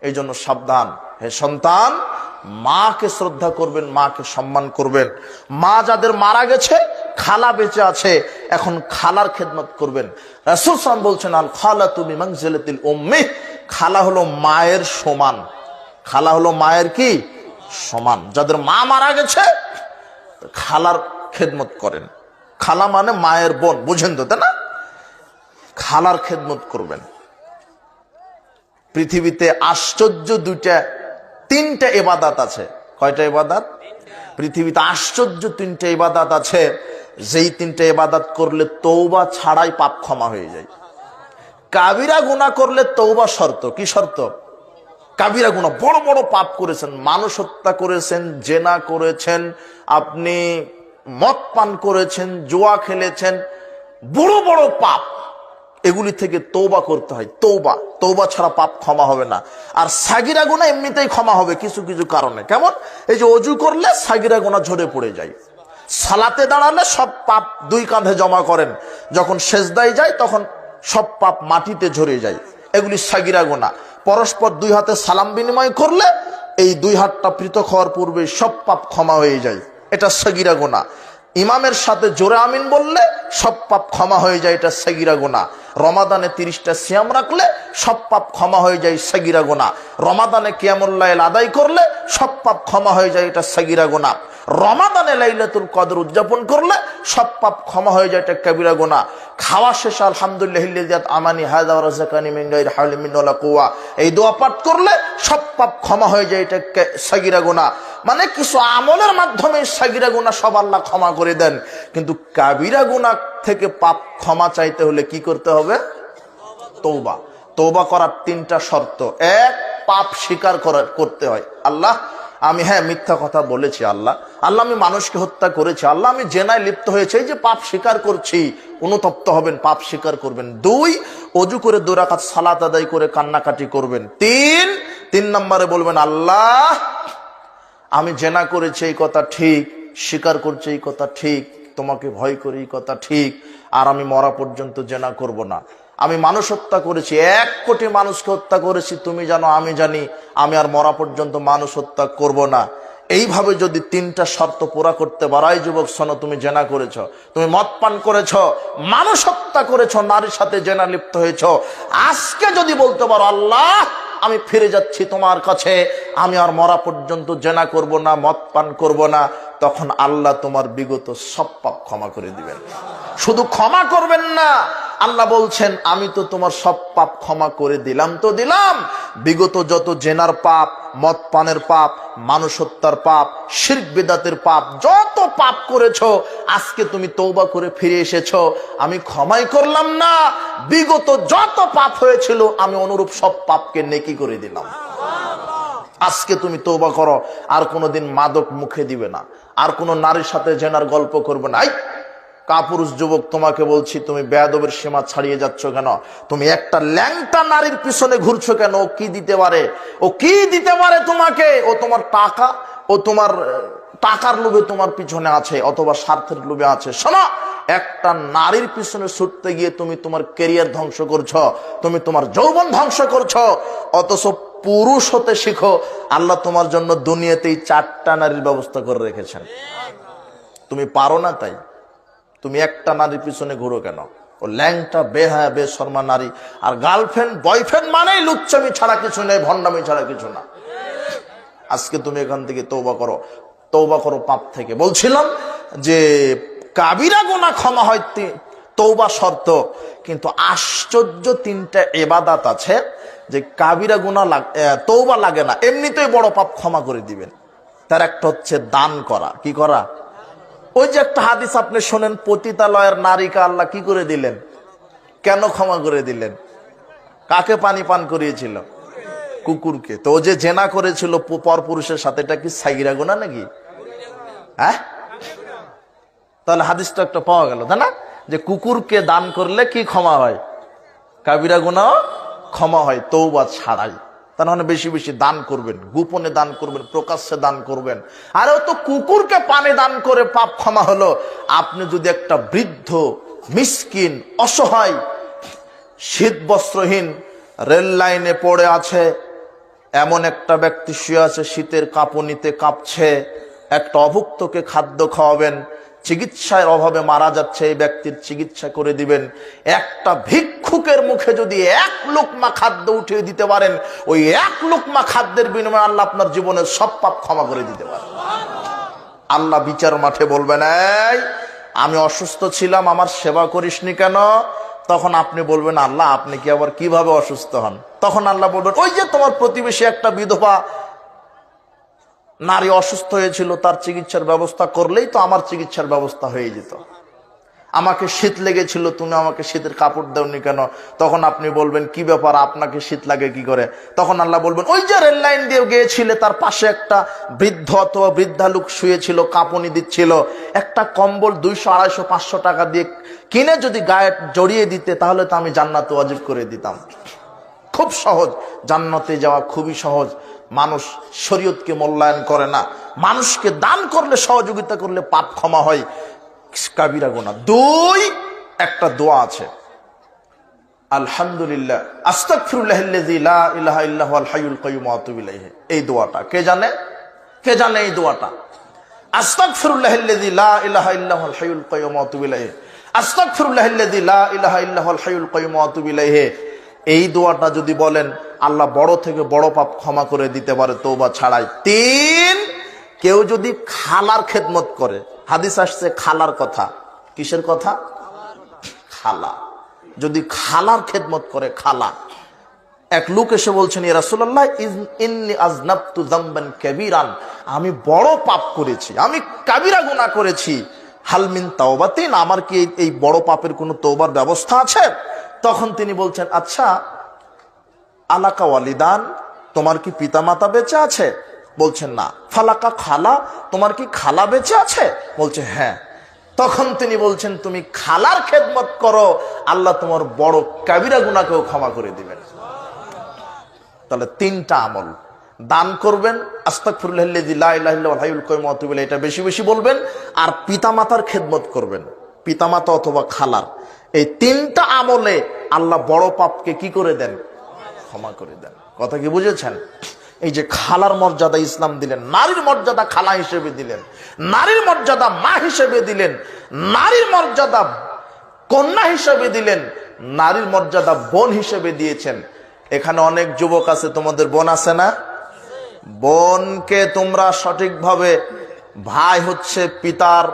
এই জন্য সাবধান, হে সন্তান, মাকে শ্রদ্ধা করবেন, মাকে সম্মান করবেন। মা যাদের মারা গেছে, খালা বেঁচে আছে, এখন খালার খেদমত করবেন। রাসূল সাল্লাল্লাহু আলাইহি ওয়াসাল্লাম বলছেন আল খালাতু বিমানজিলাতিল উম্মি, খালা হলো মায়ের সমান। খালা হলো মায়ের কি সমান। যাদের মা মারা গেছে খালার খেদমত করেন। খালা মানে মায়ের বোন, বুঝেন তো, তাই না? খালার খেদমত করবেন। পৃথিবীতে আশ্চর্য 3টা ইবাদত আছে। কয়টা ইবাদত? পৃথিবীতে আশ্চর্য 3টা ইবাদত আছে, যেই 3টা ইবাদত করলে তওবা ছাড়াই পাপ ক্ষমা হয়ে যায়। কাবিরা গুনাহ করলে তওবা শর্ত। কি শর্ত? কাবিরা গুনাহ, বড় বড় পাপ করেছেন, মানুষ হত্যা করেছেন, জেনা করেছেন, আপনি মদ পান করেছেন, জুয়া খেলেছেন, বড় বড় পাপ, এগুলি থেকে তওবা করতে হয়। তওবা ছাড়া পাপ ক্ষমা হবে না। আর সাগিরা গুনাহ এমনিতেই ক্ষমা হবে কিছু কিছু কারণে। কেমন? এই যে অজু করলে সাগিরা গুনাহ ঝরে পড়ে যায়, সালাতে দাঁড়ালে সব পাপ 2 কাঁধে জমা করেন, যখন সেজদায় যায় তখন সব পাপ মাটিতে ঝরে যায়, এগুলি সাগিরা গুনাহ। পরস্পর 2 হাতে সালাম বিনিময় করলে এই 2 হাতটা পৃথক হওয়ার পূর্বে সব পাপ ক্ষমা হয়ে যায়, এটা সাগিরা গুনাহ। ইমামের সাথে জোরে আমিন বললে সব পাপ ক্ষমা হয়ে যায়, এটা সাগিরা গুনাহ। রমাদানে 30টা সিয়াম রাখলে সব পাপ ক্ষমা হয়ে যায়, সাগিরা গুনাহ। রমাদানে কিয়ামুল লাইল আদায় করলে সব পাপ ক্ষমা হয়ে যায়, এটা সাগিরা গুনাহ। রমাদানে লাইলাতুল কদর উদযাপন করলে সব পাপ ক্ষমা হয়ে যায়, এটা কবিরা গুনাহ। খাওয়া শেষে আলহামদুলিল্লাহিল্লাযী আমানি হাযা ওয়া রাযাকানি মিন গায়রি হাওলিন মিন্নি ওয়ালা কুওয়া, এই দোয়া পাঠ করলে সব পাপ ক্ষমা হয়ে যায়, এটা সাগিরা গুনাহ। মানে কিছু আমলের মাধ্যমে সাগিরা গুনাহ সব আল্লাহ ক্ষমা করে দেন, কিন্তু কাবিরা গুনাহ থেকে পাপ ক্ষমা চাইতে হলে কি করতে হবে? তওবা। তওবা করার 3টা শর্ত। 1, পাপ স্বীকার করতে হয়। আল্লাহ আমি মিথ্যা কথা বলেছি, আল্লাহ আল্লাহ আমি মানুষকে হত্যা করেছি, আল্লাহ আমি জেনায় লিপ্ত হয়েছে, এই যে পাপ স্বীকার করছি, অনুতপ্ত হবেন, পাপ স্বীকার করবেন। 2, অজু করে 2 রাকাত সালাত আদায় করে কান্নাকাটি করবেন। 3 নম্বরে বলবেন আল্লাহ আমি জেনা করেছি এই কথা ঠিক, স্বীকার করছি এই কথা ঠিক, তোমাকে ভয় করি এই কথা ঠিক, আর আমি মরা পর্যন্ত জেনা করব না। আমি মানুষ হত্যা করেছি, 1 কোটি মানুষকে হত্যা করেছি, তুমি জানো আমি জানি, আমি আর মরা পর্যন্ত মানুষ হত্যা করব না। এইভাবে যদি 3টা শর্ত পুরা করতে পারাই, যুবক শোনো, তুমি জেনা করেছ, তুমি মদ পান করেছ, মানুষ হত্যা করেছ, নারীর সাথে জেনা লিপ্ত হয়েছ, আজকে যদি বলতে পারো আল্লাহ আমি ফিরে যাচ্ছি তোমার কাছে, আমি আর মরা পর্যন্ত জেনা করব না, মদ পান করব না, তখন আল্লাহ তোমার বিগত সব পাপ ক্ষমা করে দিবেন। শুধু ক্ষমা করবেন না, আল্লাহ বলছেন আমি তো তোমার সব পাপ ক্ষমা করে দিলাম, তো দিলাম, বিগত যত জেনার পাপ, মদ পানের পাপ, মানুষ হত্যার পাপ, শিরক বিদআতের পাপ, যত পাপ করেছো, আজকে তুমি তওবা করে ফিরে এসেছো, আমি ক্ষমাই করলাম না, বিগত যত পাপ হয়েছিল আমি অনুরূপ সব পাপকে নেকি করে দিলাম। আজকে তুমি তওবা করো, আর কোনোদিন মাদক মুখে দিবে না, আর কোনো নারীর সাথে জেনার গল্প করবে না। কাপুরুষ যুবক, তোমাকে বলছি, তুমি বেয়াদবের সীমা ছাড়িয়ে যাচ্ছ কেন? তুমি একটা ল্যাংটা নারীর পিছনে ঘুরছো কেন? ও কি দিতে পারে? ও কি দিতে পারে তোমাকে? ও তোমার টাকা, ও তোমার টাকার লোভে তোমার পিছনে আছে, অথবা স্বার্থের লোভে আছে। শোনো, একটা নারীর পিছনে ছুটতে গিয়ে তুমি তোমার ক্যারিয়ার ধ্বংস করছো, তুমি তোমার যৌবন ধ্বংস করছো। অথচ পুরুষ হতে শিখো, আল্লাহ তোমার জন্য দুনিয়াতেই 4টা নারীর ব্যবস্থা করে রেখেছেন। তুমি পারো না, তাই তুমি একটা নারীর পিছনে ঘুরো কেন? ও ল্যাংটা বেহায়া বেশরমা নারী, আর গার্লফ্রেন্ড বয়ফ্রেন্ড মানেই লুচ্চামি ছাড়া কিছু নেই, ভণ্ডামি ছাড়া কিছু না। আজকে তুমি এখান থেকে তওবা করো, তওবা করো পাপ থেকে। বলছিলাম যে কাবিরা গুনাহ ক্ষমা হয়, তওবা শর্ত, কিন্তু আশ্চর্য 3টা ইবাদত আছে যে কাবিরা গুনাহ তওবা লাগে না, এমনিতেই বড় পাপ ক্ষমা করে দিবেন। তার একটা হচ্ছে দান করা। কি করা? ওই যে একটা হাদিস আপনি শোনেন, পতিতালয়ের নারীকে আল্লাহ কি করে দিলেন? কেন ক্ষমা করে দিলেন? কাকে পানি পান করিয়েছিল? কুকুরকে। তো ও যে জেনা করেছিল পরপুরুষের সাথে, এটা কি সাগীরা গুনাহ নাকি? হ্যাঁ, তাহলে হাদিস তো একটা পাওয়া গেল, তাই না? যে কুকুরকে দান করলে কি ক্ষমা হয়? কাবিরা গুনাহ ক্ষমা হয়, তওবা ছাড়াই। তার মানে বেশি বেশি দান করবেন, গোপনে দান করবেন, প্রকাশ্যে দান করবেন। আর ও তো কুকুরকে পানি দান করে পাপ ক্ষমা হলো। আপনি যদি একটা বৃদ্ধ, মিসকিন, অসহায়, শীত বস্ত্রহীন, রেল লাইনে পড়ে আছে, এমন একটা ব্যক্তি শুয়ে আছে, শীতের কাঁপুনিতে কাঁপছে, একটা অভুক্তকে খাদ্য খাওয়াবেন, চিকিৎসার অভাবে মারা যাচ্ছে, এই ব্যক্তির চিকিৎসা করে দিবেন। একটা ভিক্ষুকের মুখে যদি 1 লোকমা খাদ্য উঠিয়ে দিতে পারেন, ওই 1 লোকমা খাদ্যের বিনিময়ে আল্লাহ আপনার জীবনের সব পাপ ক্ষমা করে দিতে পারেন। আল্লাহ বিচার মাঠে বলবেন, এই আমি অসুস্থ ছিলাম, আমার সেবা করিসনি কেন? তখন আপনি বলবেন, আল্লাহ আপনি কি আবার কিভাবে অসুস্থ হন? তখন আল্লাহ বলবেন, ওই যে তোমার প্রতিবেশী একটা বিধবা নারী অসুস্থ হয়েছিল, তার চিকিৎসার ব্যবস্থা করলেই তো আমার চিকিৎসার ব্যবস্থা হয়ে যেত। আমাকে শীত লেগেছিল, তুমি আমাকে শীতের কাপড় দেওনি কেন? তখন আপনি বলবেন, কি ব্যাপার, আপনাকে শীত লাগে কি করে? তখন আল্লাহ বলবেন, ওই যে রেল লাইন দিয়ে গিয়েছিলে, তার পাশে একটা বৃদ্ধ অথবা বৃদ্ধা লোক শুয়েছিল, কাঁপুনি দিচ্ছিল, একটা কম্বল 200, 250, 500 টাকা দিয়ে কিনে যদি গায়ে জড়িয়ে দিতে, তাহলে তো আমি জান্নাত ওয়াজিব করে দিতাম। খুব সহজ, জান্নাতে যাওয়া খুবই সহজ। মানুষ শরীয়তকে মূল্যায়ন করে না। মানুষকে দান করলে, সহযোগিতা করলে পাপ ক্ষমা হয়, কাবিরা গুনাহ। 2, একটা দোয়া আছে, আলহামদুলিল্লাহ আস্তাগফিরুল্লাহিল্লাযী লা ইলাহা ইল্লা হুয়াল হাইয়ুল কাইয়্যুম ওয়া আতুবু ইলাইহি। এই দোয়াটা কে জানে? কে জানে এই দোয়াটা? আস্তাগফিরুল্লাহিল্লাযী লা ইলাহা ইল্লা হুয়াল হাইয়ুল কাইয়্যুম ওয়া আতুবু ইলাইহি, আস্তাগফিরুল্লাহিল্লাযী লা ইলাহা ইল্লা হুয়াল হাইয়ুল কাইয়্যুম ওয়া আতুবু ইলাইহি। এই দোয়াটা যদি বলেন, আল্লাহ বড় থেকে বড় পাপ ক্ষমা করে দিতে পারে তওবা ছাড়াই। 3, কেউ যদি খালার খেদমত করে, হাদিস আসছে খালার কথা। কিসের কথা? খালা। যদি খালার খেদমত করে, খালা। এক লোক এসে বলছেন, ইয়া রাসূলুল্লাহ ইন্নী আযনাবতু যামবান কাবীরান, আমি বড় পাপ করেছি, আমি কাবিরা গুনাহ করেছি, হাল মিন তাওবাতিন, আমার কি এই বড় পাপের কোনো তওবার ব্যবস্থা আছে? তখন তিনি বলছেন, আচ্ছা আলাকা ওয়ালিদান, তোমার কি পিতামাতা বেঁচে আছে? বলছেন না। ফালাকা খালা, তোমার কি খালা বেঁচে আছে? বলছে হ্যাঁ। তখন তিনি বলছেন তুমি খালার খেদমত করো, আল্লাহ তোমার বড় কাবিরা গুনাহকেও ক্ষমা করে দিবেন। তাহলে তিনটা আমল, দান করবেন, আস্তাগফিরুল্লাহিল্লাযী লা ইলাহা ইল্লা হুয়াল হাইয়ুল কাইয়্যুম ওয়া আতুবু ইলাইহি, এটা বেশি বেশি বলবেন। আর পিতামাতার খেদমত করবেন, পিতামাতা অথবা খালার। এই তিনটা আমলে আল্লাহ বড় পাপকে কি করে দেন? ক্ষমা করে দেন। কথা কি বুঝেছেন? এই যে খালার মর্যাদা ইসলাম দিলেন, নারীর মর্যাদা খালা হিসেবে দিলেন, নারীর মর্যাদা মা হিসেবে দিলেন, নারীর মর্যাদা কন্যা হিসেবে দিলেন, নারীর মর্যাদা বোন হিসেবে দিয়েছেন। এখানে অনেক যুবক আছে, তোমাদের বোন আছে না? বোনকে তোমরা সঠিকভাবে, ভাই হচ্ছে পিতার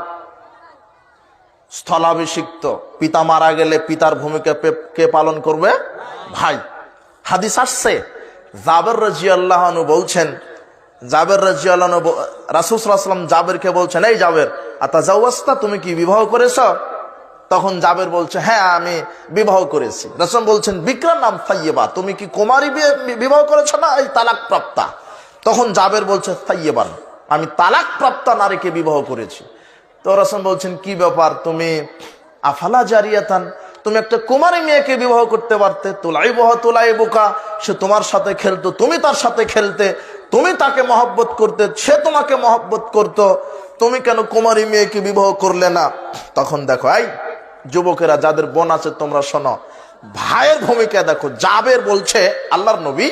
স্থলাভিষিক্ত, পিতা মারা গেলে পিতার ভূমিকা কে পালন করবে? ভাই। হাদিস আসছে, জাবের রাদিয়াল্লাহু আনহু বলছেন, জাবের রাদিয়াল্লাহু আনহু, রাসূল সাল্লাল্লাহু আলাইহি ওয়াসাল্লাম জাবেরকে বলছেন, এই জাবের, আতাজাওয়াজতা, তুমি কি বিবাহ করেছো? তখন জাবের বলছে হ্যাঁ আমি বিবাহ করেছি। রাসূল বলছেন বিকরান নাম তাইয়্যিবা, তুমি কি কুমারী বিবাহ করেছো না এই তালাক প্রাপ্তা? তখন জাবের বলছে তাইয়্যিবান, আমি তালাক প্রাপ্তা নারীকে বিবাহ করেছি। তো রাসূল বলছেন কি ব্যাপার, তুমি আফালা জারিয়াতান, তুমি একটা কুমারী মেয়েকে বিবাহ করতে পারতে, তুলাইবুহা তুলাইবুকা, সে তোমার সাথে খেলতো, তুমি তার সাথে খেলতে, তুমি তাকে মহব্বত করতে, সে তোমাকে মহব্বত করত, তুমি কেন কুমারী মেয়েকে বিবাহ করলে না? তখন দেখো, এই যুবকেরা যাদের বোন আছে তোমরা শোনো, ভাইয়ের ভূমিকা দেখো। জাবের বলছে আল্লাহর নবী,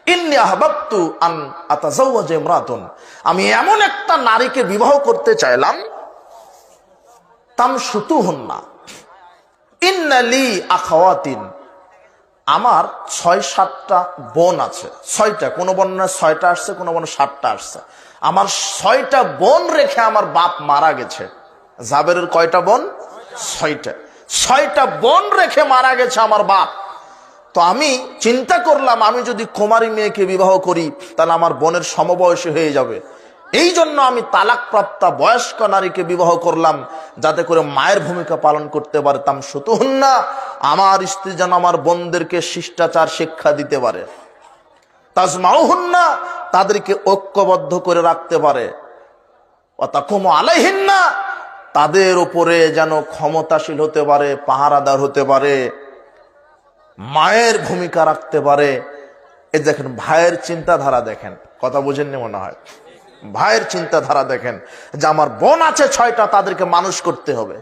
ইন্নী আহবাবতু আন আতাজাওয়াজা ইমরাতুন, আমি এমন একটা নারীকে বিবাহ করতে চাইলাম, তামশুতুহুন্না ইন্নালি আখাওয়াতিন, আমার 6-7টা বোন আছে। 6টা, কোন বর্ণনায় 6টা আসছে, কোন বর্ণনায় 7টা আসছে। আমার 6টা বোন রেখে আমার বাপ মারা গেছে। জাবেরের কয়টা বোন? 6টা। 6টা বোন রেখে মারা গেছে আমার বাপ। তো আমি চিন্তা করলাম, আমি যদি কুমারী মেয়েকে বিবাহ করি তাহলে আমার বোনের সমবয়সী হয়ে যাবে। এই জন্য আমি তালাক প্রাপ্তা বয়স্ক নারীকে বিবাহ করলাম, যাতে করে মায়ের ভূমিকা পালন করতে পারে। তামশুতুহুন্না, আমার স্ত্রী যেন আমার বোনদেরকে শিষ্টাচার শিক্ষা দিতে পারে। তাজমাউহুন্না, তাদেরকে ঐক্যবদ্ধ করে রাখতে পারে। ওয়া তাকুমু আলাইহিন্না, তাদের উপরে যেন ক্ষমতাশীল হতে পারে, পাহারাদার হতে পারে, মায়ের ভূমিকা রাখতে পারে। এই দেখেন ভাইয়ের চিন্তাধারা দেখেন, কথা বুঝেননি মনে হয়। ভাইয়ের চিন্তাধারা দেখেন যে আমার বোন আছে 6টা, তাদেরকে মানুষ করতে হবে,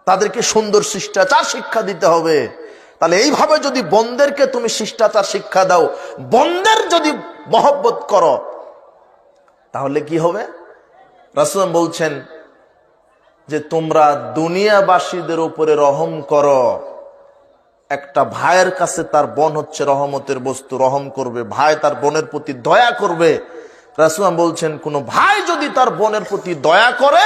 তাদেরকে সুন্দর শিষ্টাচার শিক্ষা দিতে হবে। তাহলে এইভাবে যদি বোনদেরকে তুমি শিষ্টাচার শিক্ষা দাও, বোনদের যদি মহব্বত করো, তাহলে কি হবে? রাসূল বলছেন যে তোমরা দুনিয়াবাসীদের উপরে রহম করো। একটা ভাইয়ের কাছে তার বোন হচ্ছে রহমতের বস্তু, রহম করবে, ভাই তার বোনের প্রতি দয়া করবে। রাসূল বলছেন কোন ভাই যদি তার বোনের প্রতি দয়া করে,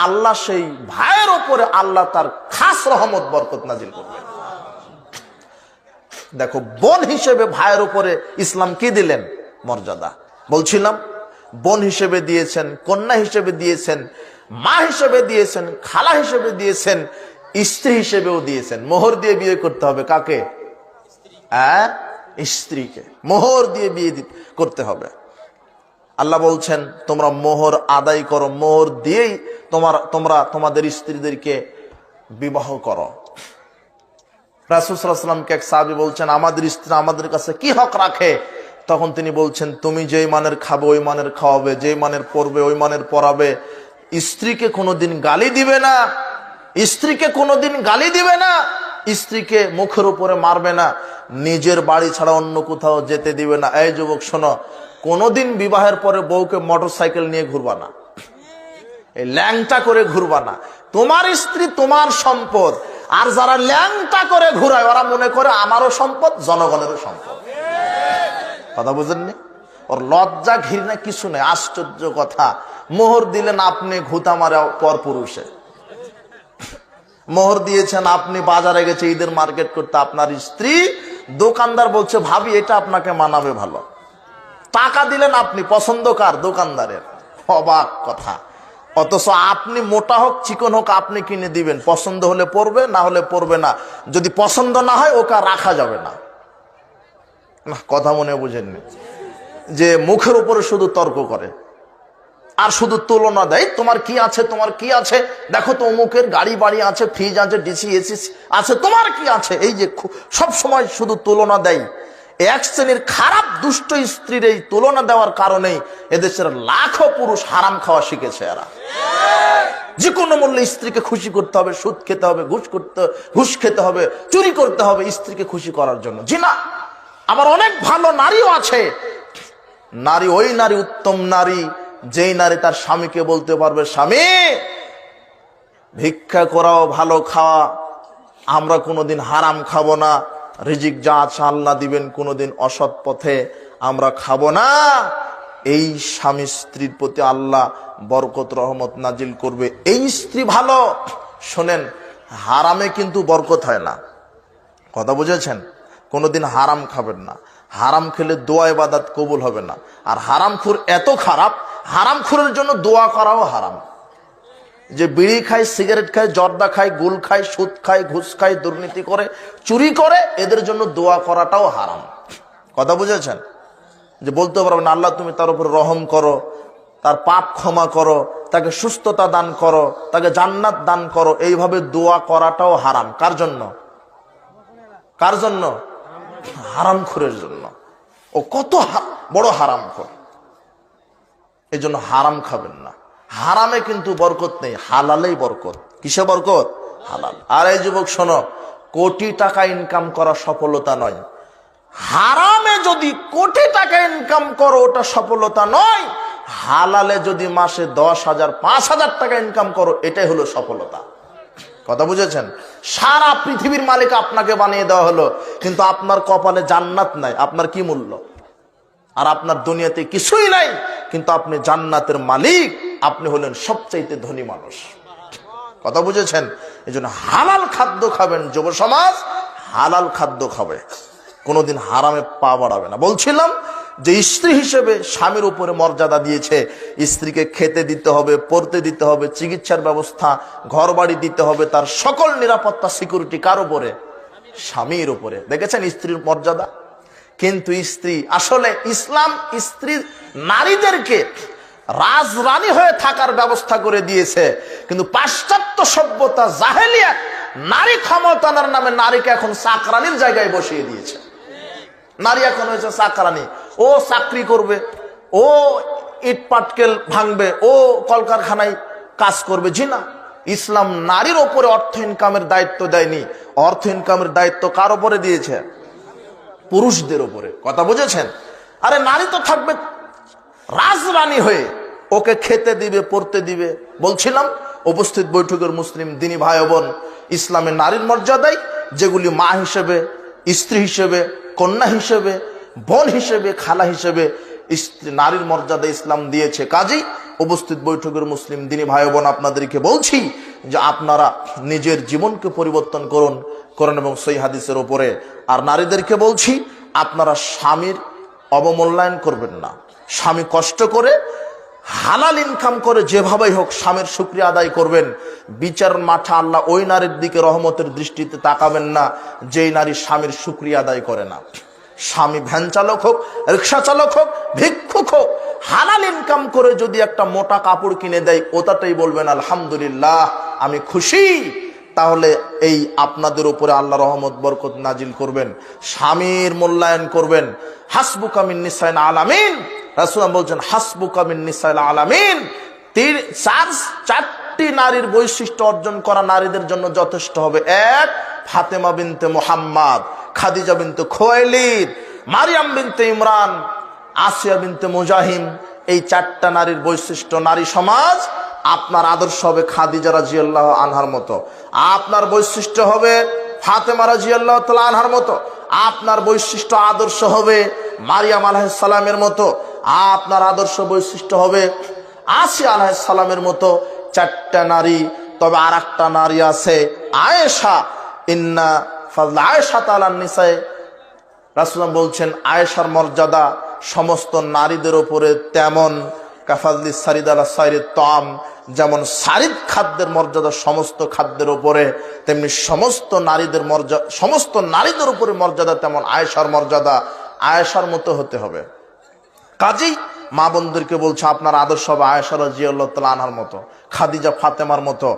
আল্লাহ সেই ভাইয়ের উপরে আল্লাহ তার খাস রহমত বরকত নাজিল করবে। দেখো বোন হিসেবে ভাইয়ের উপরে ইসলাম কি দিলেন? মর্যাদা। বলছিলাম বোন হিসেবে দিয়েছেন, কন্যা হিসেবে দিয়েছেন, মা হিসেবে দিয়েছেন, খালা হিসেবে দিয়েছেন, স্ত্রী হিসেবেও দিয়েছেন। মোহর দিয়ে বিয়ে করতে হবে কাকে? স্ত্রীকে মোহর দিয়ে বিয়ে করতে হবে। আল্লাহ বলছেন তোমরা মোহর আদায় করো, মোহর দিয়েই তোমরা তোমাদের স্ত্রীদেরকে বিবাহ করো। রাসূল সাল্লাল্লাহু আলাইহি ওয়াসাল্লামকে এক সাহাবী বলছেন আমাদের স্ত্রী আমাদের কাছে কি হক রাখে? তখন তিনি বলছেন তুমি যেই মানের খাবে ওই মানের খাওয়াবে, যেই মানের পরবে ওই মানের পরাবে, স্ত্রীকে কোনোদিন গালি দিবে না, স্ত্রীকে কোনোদিন গালি দিবে না, স্ত্রীকে মুখের উপরে মারবে না, নিজের বাড়ি ছাড়া অন্য কোথাও যেতে দিবে না। এই যুবক শোনো, কোনোদিন বিবাহের পরে বউকে মোটরসাইকেল নিয়ে ঘুরবা না, এই ল্যাংটা করে ঘুরবা না। তোমার স্ত্রী তোমার সম্পদ, আর যারা ল্যাংটা করে ঘুরায় ওরা মনে করে আমারও সম্পদ, জনগণেরও সম্পদ। কথা বুঝেননি? ওর লজ্জা ঘৃণা কিছু নেই। আশ্চর্য কথা, মোহর দিলেন আপনি ঘুতা মারা পর পুরুষে, মোহর দিয়েছেন আপনি বাজারে গেছে ঈদের মার্কেট করতে, আপনার স্ত্রী দোকানদার বলছে ভাবি এটা আপনাকে মানাবে ভালো, টাকা দিলেন আপনি, পছন্দ কার? দোকানদারের। অবাক কথা। অথচ আপনি মোটা হোক চিকন হোক আপনি কিনে দিবেন, পছন্দ হলে পরবে, না হলে পরবে না, যদি পছন্দ না হয় ওকে রাখা যাবে না। কথা মনে বুঝেননি? যে মুখের উপরে শুধু তর্ক করে আর শুধু তুলনা দেয়, তোমার কি আছে, তোমার কি আছে, দেখো তো অমুকের গাড়ি বাড়ি আছে, ফ্রিজ আছে, ডিসি এসি আছে, তোমার কি আছে, এই যে সব সময় শুধু তুলনা দেয়। এক শ্রেণীর খারাপ দুষ্ট স্ত্রীর এই তুলনা দেওয়ার কারণেই এদেশের লাখো পুরুষ হারাম খাওয়া শিখেছে। এরা যে কোনো মূল্যে স্ত্রীকে খুশি করতে হবে, সুদ খেতে হবে, ঘুষ খেতে হবে, চুরি করতে হবে স্ত্রীকে খুশি করার জন্য। জি না, আবার অনেক ভালো নারীও আছে। নারী ওই নারী উত্তম নারী যেই নারী তার স্বামীকে বলতে পারবে, স্বামী ভিক্ষা করাও ভালো খাওয়া, আমরা কোনোদিন হারাম খাবো না, রিজিক যা আছে আল্লাহ দিবেন, কোনোদিন অসৎ পথে আমরা খাবো না। এই স্বামী স্ত্রীর প্রতি আল্লাহ বরকত রহমত নাজিল করবে। এই স্ত্রী ভালো। শোনেন, হারামে কিন্তু বরকত হয় না, কথা বুঝেছেন? কোনোদিন হারাম খাবেন না, হারাম খেলে দোয়া ইবাদত কবুল হবে না। আর হারামখোর এত খারাপ, হারামখোরের জন্য দোয়া করাও হারাম। যে বিড়ি খায়, সিগারেট খায়, জর্দা খায়, গুল খায়, সুদ খায়, ঘুষ খায়, দুর্নীতি করে, চুরি করে, এদের জন্য দোয়া করাটাও হারাম। কথা বুঝেছেন? যে বলতে পারবেন আল্লাহ তুমি তার উপর রহম করো, তার পাপ ক্ষমা করো, তাকে সুস্থতা দান করো, তাকে জান্নাত দান করো, এইভাবে দোয়া করাটাও হারাম। কার জন্য? কার জন্য? হারামখোরের জন্য। ও কত বড় হারামখোর। এই জন্য হারাম খাবেন না। হারামে কিন্তু বরকত নেই, হালালেই বরকত। কিসে বরকত? হালাল। আর এই যুবক শোনো, কোটি টাকা ইনকাম করা সফলতা নয়। হারামে যদি কোটি টাকা ইনকাম করো ওটা সফলতা নয়, হালালে যদি মাসে 10,000 5,000 টাকা ইনকাম করো এটাই হলো সফলতা। কথা বুঝেছেন? সারা পৃথিবীর মালিক আপনাকে বানিয়ে দেওয়া হলো, কিন্তু আপনার কপালে জান্নাত নাই, আপনার কি মূল্য? আর আপনার দুনিয়াতে কিছুই নাই, কিন্তু আপনি জান্নাতের মালিক, আপনি হলেন সবচাইতে ধনী মানুষ। কথা বুঝেছেন? এই জন্য হালাল খাদ্য খাবেন। যুব সমাজ হালাল খাদ্য খাবে, কোনোদিন হারামে পা বাড়াবে না। বলছিলাম যে স্ত্রী হিসেবে স্বামীর উপরে মর্যাদা দিয়েছে। স্ত্রীকে খেতে দিতে হবে, পড়তে দিতে হবে, চিকিৎসার ব্যবস্থা, ঘর বাড়ি দিতে হবে, তার সকল নিরাপত্তা সিকিউরিটি কার উপরে? স্বামীর উপরে। দেখেছেন স্ত্রীর মর্যাদা? কিন্তু স্ত্রী আসলে ইসলাম স্ত্রী নারীদেরকে রাজরানী হয়ে থাকার ব্যবস্থা করে দিয়েছে, কিন্তু পাশ্চাত্য সভ্যতা জাহেলিয়াত নারী ক্ষমতায়নের নামে নারীকে এখন চাকরানির জায়গায় বসিয়ে দিয়েছে। নারী এখন হয়েছে চাকরানি। ও চাকরি করবে, ও ইট পাটকেল ভাঙবে, ও কলকারখানায় কাজ করবে। জি না, ইসলাম নারীর ওপরে অর্থ ইনকামের দায়িত্ব দেয়নি। অর্থ ইনকামের দায়িত্ব কার উপরে দিয়েছে? পুরুষদের উপরে। কথা বুঝেছেন? আরে নারী তো থাকবে রাজরানী হয়ে, ওকে খেতে দিবে, পড়তে দিবে। বলছিলাম উপস্থিত বৈঠকের মুসলিম দিনী ভাই বোন, ইসলামের নারীর মর্যাদায় যেগুলি মা হিসেবে, স্ত্রী হিসেবে, কন্যা হিসেবে, বোন হিসেবে, খালা হিসেবে নারীর মর্যাদা ইসলাম দিয়েছে। কাজেই উপস্থিত বৈঠকের মুসলিম দিনী ভাই বোন, আপনাদেরকে বলছি যে আপনারা নিজের জীবনকে পরিবর্তন করুন এবং সহিহ হাদিসের উপরে। আর নারীদেরকে বলছি আপনারা স্বামীর অবমূল্যায়ন করবেন না। স্বামী কষ্ট করে হালাল ইনকাম করে যেভাবেই হোক স্বামীর শুকরিয়া আদায় করবেন। বিচার মাঠে আল্লাহ ওই নারীর দিকে রহমতের দৃষ্টিতে তাকাবেন না যেই নারী স্বামীর শুকরিয়া আদায় করে না। স্বামী ভ্যান চালক হোক, রিক্সা চালক হোক, ভিক্ষুক হোক, হালাল ইনকাম করে যদি একটা মোটা কাপড় কিনে দেয় ওটাতেই বলবেন আলহামদুলিল্লাহ, আমি খুশি। তাহলে এই আপনাদের উপরে আল্লাহ রহমত বরকত নাজিল করবেন। স্বামীর মূল্যায়ন করবেন। হাসবুকা মিন নিসাইল আলামিন, রাসূল বলছেন হাসবুকা মিন নিসাইল আলামিন। চারটি নারীর বৈশিষ্ট্য অর্জন করা নারীদের জন্য যথেষ্ট হবে। এক, ফাতেমা বিনতে মুহাম্মদ, খাদিজা বিনতে খুয়াইলিদ, মারিয়াম বিনতে ইমরান, আসিয়া বিনতে মুজাহিম। এই চারটা নারীর বৈশিষ্ট্য। নারী সমাজ আপনার আদর্শ হবে খাদিজা রাদিয়াল্লাহু আনহার মতো, আপনার বৈশিষ্ট্য হবে ফাতেমা রাদিয়াল্লাহু তাআলা আনহার মতো, আপনার বৈশিষ্ট্য আদর্শ হবে মারিয়াম আলাইহিস সালামের মতো, আপনার আদর্শ বৈশিষ্ট্য হবে আসিয়া আলাইহিস সালামের মতো। চারটা নারী। তবে আর একটা নারী আছে আয়েশা। ইন্না ফাযলা আয়েশা তাআলান নিসায়ে, রাসূল বলছেন আয়েশার মর্যাদা সমস্ত নারীদের উপরে তেমন কাফাজলি সারিদ আলা সাইরিত তাম, যেমন সারিদ খাদ্যের মর্যাদা সমস্ত খাদ্যের উপরে, তেমনি সমস্ত নারীদের উপরে মর্যাদা তেমন আয়েশার মর্যাদা। আয়েশার মতো হতে হবে। কাজেই মা বোনদেরকে বলছে আপনার আদর্শ হবে আয়েশা রাদিয়াল্লাহু তাআলা আনহার মতো, খাদিজা ফাতেমার মতো।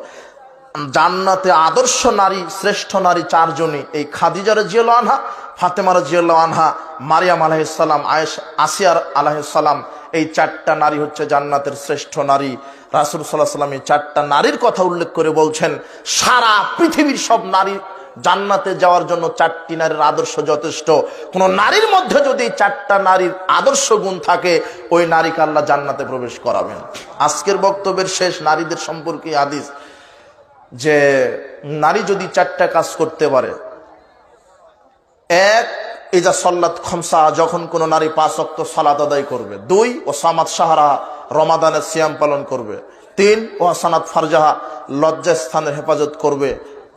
জান্নাতে আদর্শ নারী, শ্রেষ্ঠ নারী চারজনই, এই খাদিজা রাদিয়াল্লাহু আনহা, ফাতেমা রাদিয়াল্লাহু আনহা, মারিয়াম আলাইহিস সালাম, আসিয়া আলাইহিস সালাম, এই চারটা নারী হচ্ছে জান্নাতের শ্রেষ্ঠ নারী। রাসূল সাল্লাল্লাহু আলাইহি ওয়াসাল্লাম এই চারটা নারীর কথা উল্লেখ করে বলছেন সারা পৃথিবীর সব নারী জান্নাতে যাওয়ার জন্য চারটি নারীর আদর্শ যথেষ্ট। কোন নারীর মধ্যে যদি চারটা নারীর আদর্শ গুণ থাকে, ওই নারীকে আল্লাহ জান্নাতে প্রবেশ করাবেন। আজকের বক্তব্যের শেষ নারীদের সম্পর্কে হাদিস, যে নারী যদি চারটা কাজ করতে পারে, এক, ইজা সল্লাত খমসা, যখন কোন নারী 5 ওয়াক্ত সালাত আদায় করবে। 2, ও সামাত সাহারা, রমাদানের সিয়াম পালন করবে। 3, ও হাসানাত ফারজাহা, লজ্জাস্থানের হেফাজত করবে।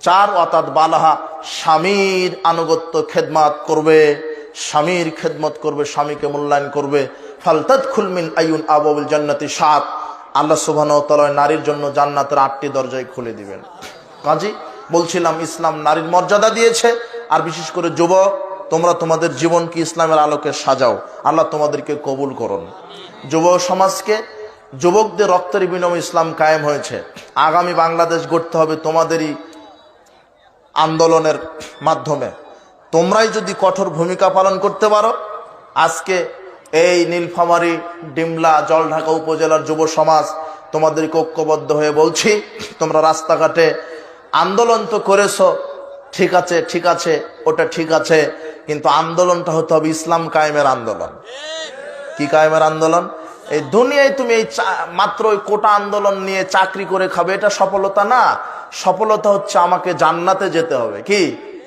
4, ওয়াতাত বালাহা, স্বামীর আনুগত্য খেদমত করবে, স্বামীর খেদমত করবে, স্বামীকে মূল্যায়ন করবে। ফালতাদখুল মিন আইয়ুন আবওয়াবিল জান্নাতি 7, আল্লাহ সুবহানাহু ওয়া তাআলা নারীর জন্য জান্নাতের 8টি দরজায় খুলে দিবেন। কাজী বলছিলাম ইসলাম নারীর মর্যাদা দিয়েছে। আর বিশেষ করে যুবক, তোমরা তোমাদের জীবনকে ইসলামের আলোকে সাজাও, আল্লাহ তোমাদেরকে কবুল করুন। যুব সমাজকে, যুবকদের রক্তের বিনিময়ে ইসলাম কায়েম হয়েছে। আগামী বাংলাদেশ গড়তে হবে তোমাদেরই আন্দোলনের মাধ্যমে। তোমরাই যদি কঠোর ভূমিকা পালন করতে পারো, আজকে এই নীলফামারী, ডিমলা, জলঢাকা উপজেলার যুব সমাজ তোমাদেরকে ঐক্যবদ্ধ হয়ে বলছি, তোমরা রাস্তাঘাটে আন্দোলন তো করেছো, ঠিক আছে, ঠিক আছে, ওটা ঠিক আছে, কিন্তু আন্দোলনটা হতে হবে ইসলাম কায়েমের আন্দোলন। কি কায়েমের আন্দোলন? এই দুনিয়ায় তুমি এই মাত্র ওই কোটা আন্দোলন নিয়ে চাকরি করে খাবে, এটা সফলতা না। সফলতা হচ্ছে আমাকে জান্নাতে যেতে হবে। কি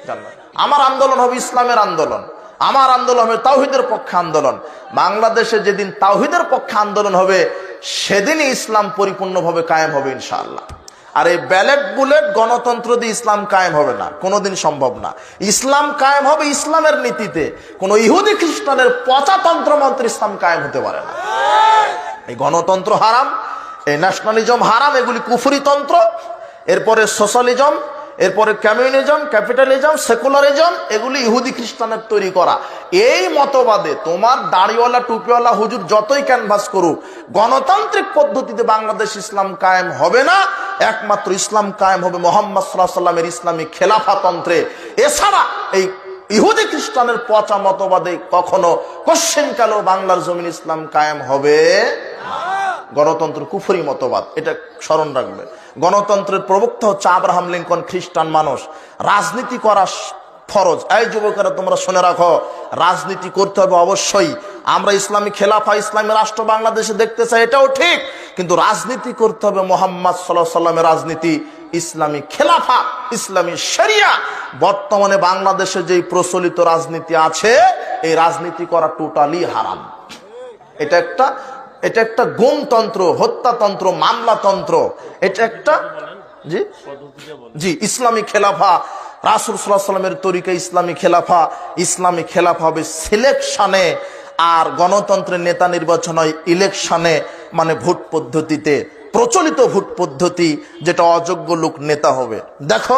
জান্নাত? আমার আন্দোলন হবে ইসলামের আন্দোলন, আমার আন্দোলন হবে তাওহীদের পক্ষে আন্দোলন। বাংলাদেশে যেদিন তাওহীদের পক্ষে আন্দোলন হবে, সেদিনই ইসলাম পরিপূর্ণভাবে কায়েম হবে ইনশাআল্লাহ। আর এই ব্যালেট বুলেট গণতন্ত্র দিয়ে ইসলাম কায়েম হবে না, কোনোদিন সম্ভব না। ইসলাম কায়েম হবে ইসলামের নীতিতে। কোন ইহুদি খ্রিস্টানের পচা তন্ত্র মন্ত্র ইসলাম কায়েম হতে পারে না। এই গণতন্ত্র হারাম, এই ন্যাশনালিজম হারাম, এগুলি কুফরি তন্ত্র। এরপরে সোশ্যালিজম, এরপরে কমিউনিজম, ক্যাপিটালিজম, সেকুলারিজম, এগুলি ইহুদি খ্রিস্টানের তৈরি করা। এই মতবাদে তোমার দাড়িওয়ালা টুপিওয়ালা হুজুর যতই ক্যানভাস করুক, গণতান্ত্রিক পদ্ধতিতে বাংলাদেশ ইসলাম কায়েম হবে না। একমাত্র ইসলাম কায়েম হবে মুহাম্মদ সাল্লাল্লাহু আলাইহি ওয়াসাল্লামের ইসলামী খেলাফাতন্ত্রে। এছাড়া এই ইহুদি খ্রিস্টানের পচা মতবাদে কখনো কোশ্চেনকালেও বাংলার জমিন ইসলাম কায়েম হবে। গণতন্ত্র কুফরি মতবাদ, এটা স্মরণ রাখবে। গণতন্ত্রের প্রবক্তা হচ্ছে আব্রাহাম লিঙ্কন, খ্রিস্টান মানুষ। রাজনীতি করা ফরজ। এই যুবকেরা তোমরা শুনে রাখো, রাজনীতি করতে হবে অবশ্যই। আমরা ইসলামী খেলাফা, ইসলামী রাষ্ট্র বাংলাদেশে দেখতে চাই, এটাও ঠিক, কিন্তু রাজনীতি করতে হবে মুহাম্মদ সাল্লাল্লাহু আলাইহি ওয়াসাল্লামের রাজনীতি, ইসলামী খেলাফা, ইসলামী শরিয়া। বর্তমানে বাংলাদেশে যেই প্রচলিত রাজনীতি আছে, এই রাজনীতি করা টোটালি হারাম। এটা একটা গুমতন্ত্র, হত্যাতন্ত্র, মামলাতন্ত্র। এটা একটা জি ইসলামী খেলাফা, রাসূল সাল্লাল্লাহু আলাইহি ওয়াসাল্লামের তরিকা ইসলামী খেলাফা। ইসলামী খেলাফা হবে সিলেকশনে, আর গণতন্ত্রের নেতা নির্বাচন হয় ইলেকশনে, মানে ভোট পদ্ধতিতে। প্রচলিত ভোট পদ্ধতি, যেটা অযোগ্য লোক নেতা হবে। দেখো,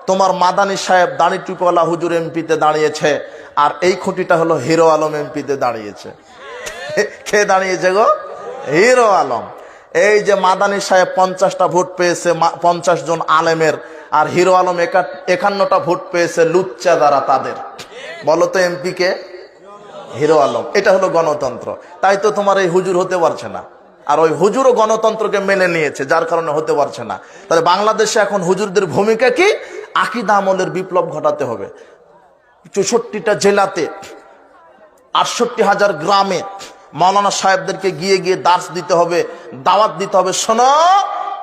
তোমার মাদানী সাহেব দাড়ি টুপিওয়ালা হুজুর এমপিতে দাঁড়িয়েছে, আর এই খুঁটিটা হলো হিরো আলম এমপিতে দাঁড়িয়েছে। কে দাঁড়িয়েছে গো? হিরো আলম। এই যে মাদানী সাহেব 50টা ভোট পেয়েছে 50 জন আলেমের, আর হিরো আলম 51টা ভোট পেয়েছে লুচ্চা দ্বারা তাদের। বলো তো এমপি কে? হিরো আলম। এটা হলো গণতন্ত্র। তাই তো তোমার এই হুজুর হতে পারছে না, আর ওই হুজুরও গণতন্ত্রকে মেনে নিয়েছে, যার কারণে হতে পারছে না। তাহলে বাংলাদেশে এখন হুজুরদের ভূমিকা কি? আকীদা আমলের বিপ্লব ঘটাতে হবে। 64টা জেলাতে, 68,000 গ্রামে মাওলানা সাহেবদেরকে গিয়ে গিয়ে দার্স দিতে হবে, দাওয়াত দিতে হবে। শোনো,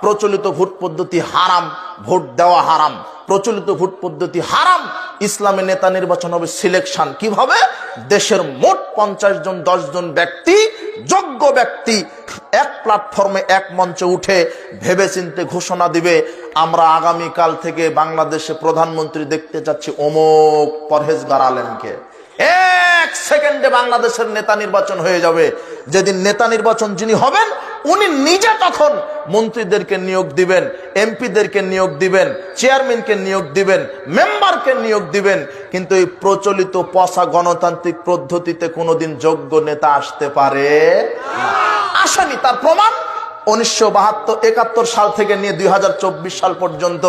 প্রচলিত ভোট পদ্ধতি হারাম, ভোট দেওয়া হারাম, প্রচলিত ভোট পদ্ধতি হারাম। ইসলামী নেতা নির্বাচন হবে সিলেকশন। কিভাবে? দেশের মোট 50 জন 10 জন ব্যক্তি, যোগ্য ব্যক্তি, এক প্ল্যাটফর্মে এক মঞ্চে উঠে ভেবেচিন্তে ঘোষণা দিবে, আমরা আগামীকাল থেকে বাংলাদেশে প্রধানমন্ত্রী দেখতে চাচ্ছি অমুক পরহেজগার আলেমকে। 1 সেকেন্ডে বাংলাদেশের নেতা নির্বাচন হয়ে যাবে। যেদিন নেতা নির্বাচন যিনি হবেন, উনি নিজে তখন মন্ত্রীদেরকে নিয়োগ দিবেন, এমপিদেরকে নিয়োগ দিবেন, চেয়ারম্যানকে নিয়োগ দিবেন, মেম্বারকে নিয়োগ দিবেন। কিন্তু এই প্রচলিত পচা গণতান্ত্রিক পদ্ধতিতে কোনোদিন যোগ্য নেতা আসতে পারে আসেনি। তার প্রমাণ 1972-71 সাল থেকে নিয়ে 2024 সাল পর্যন্ত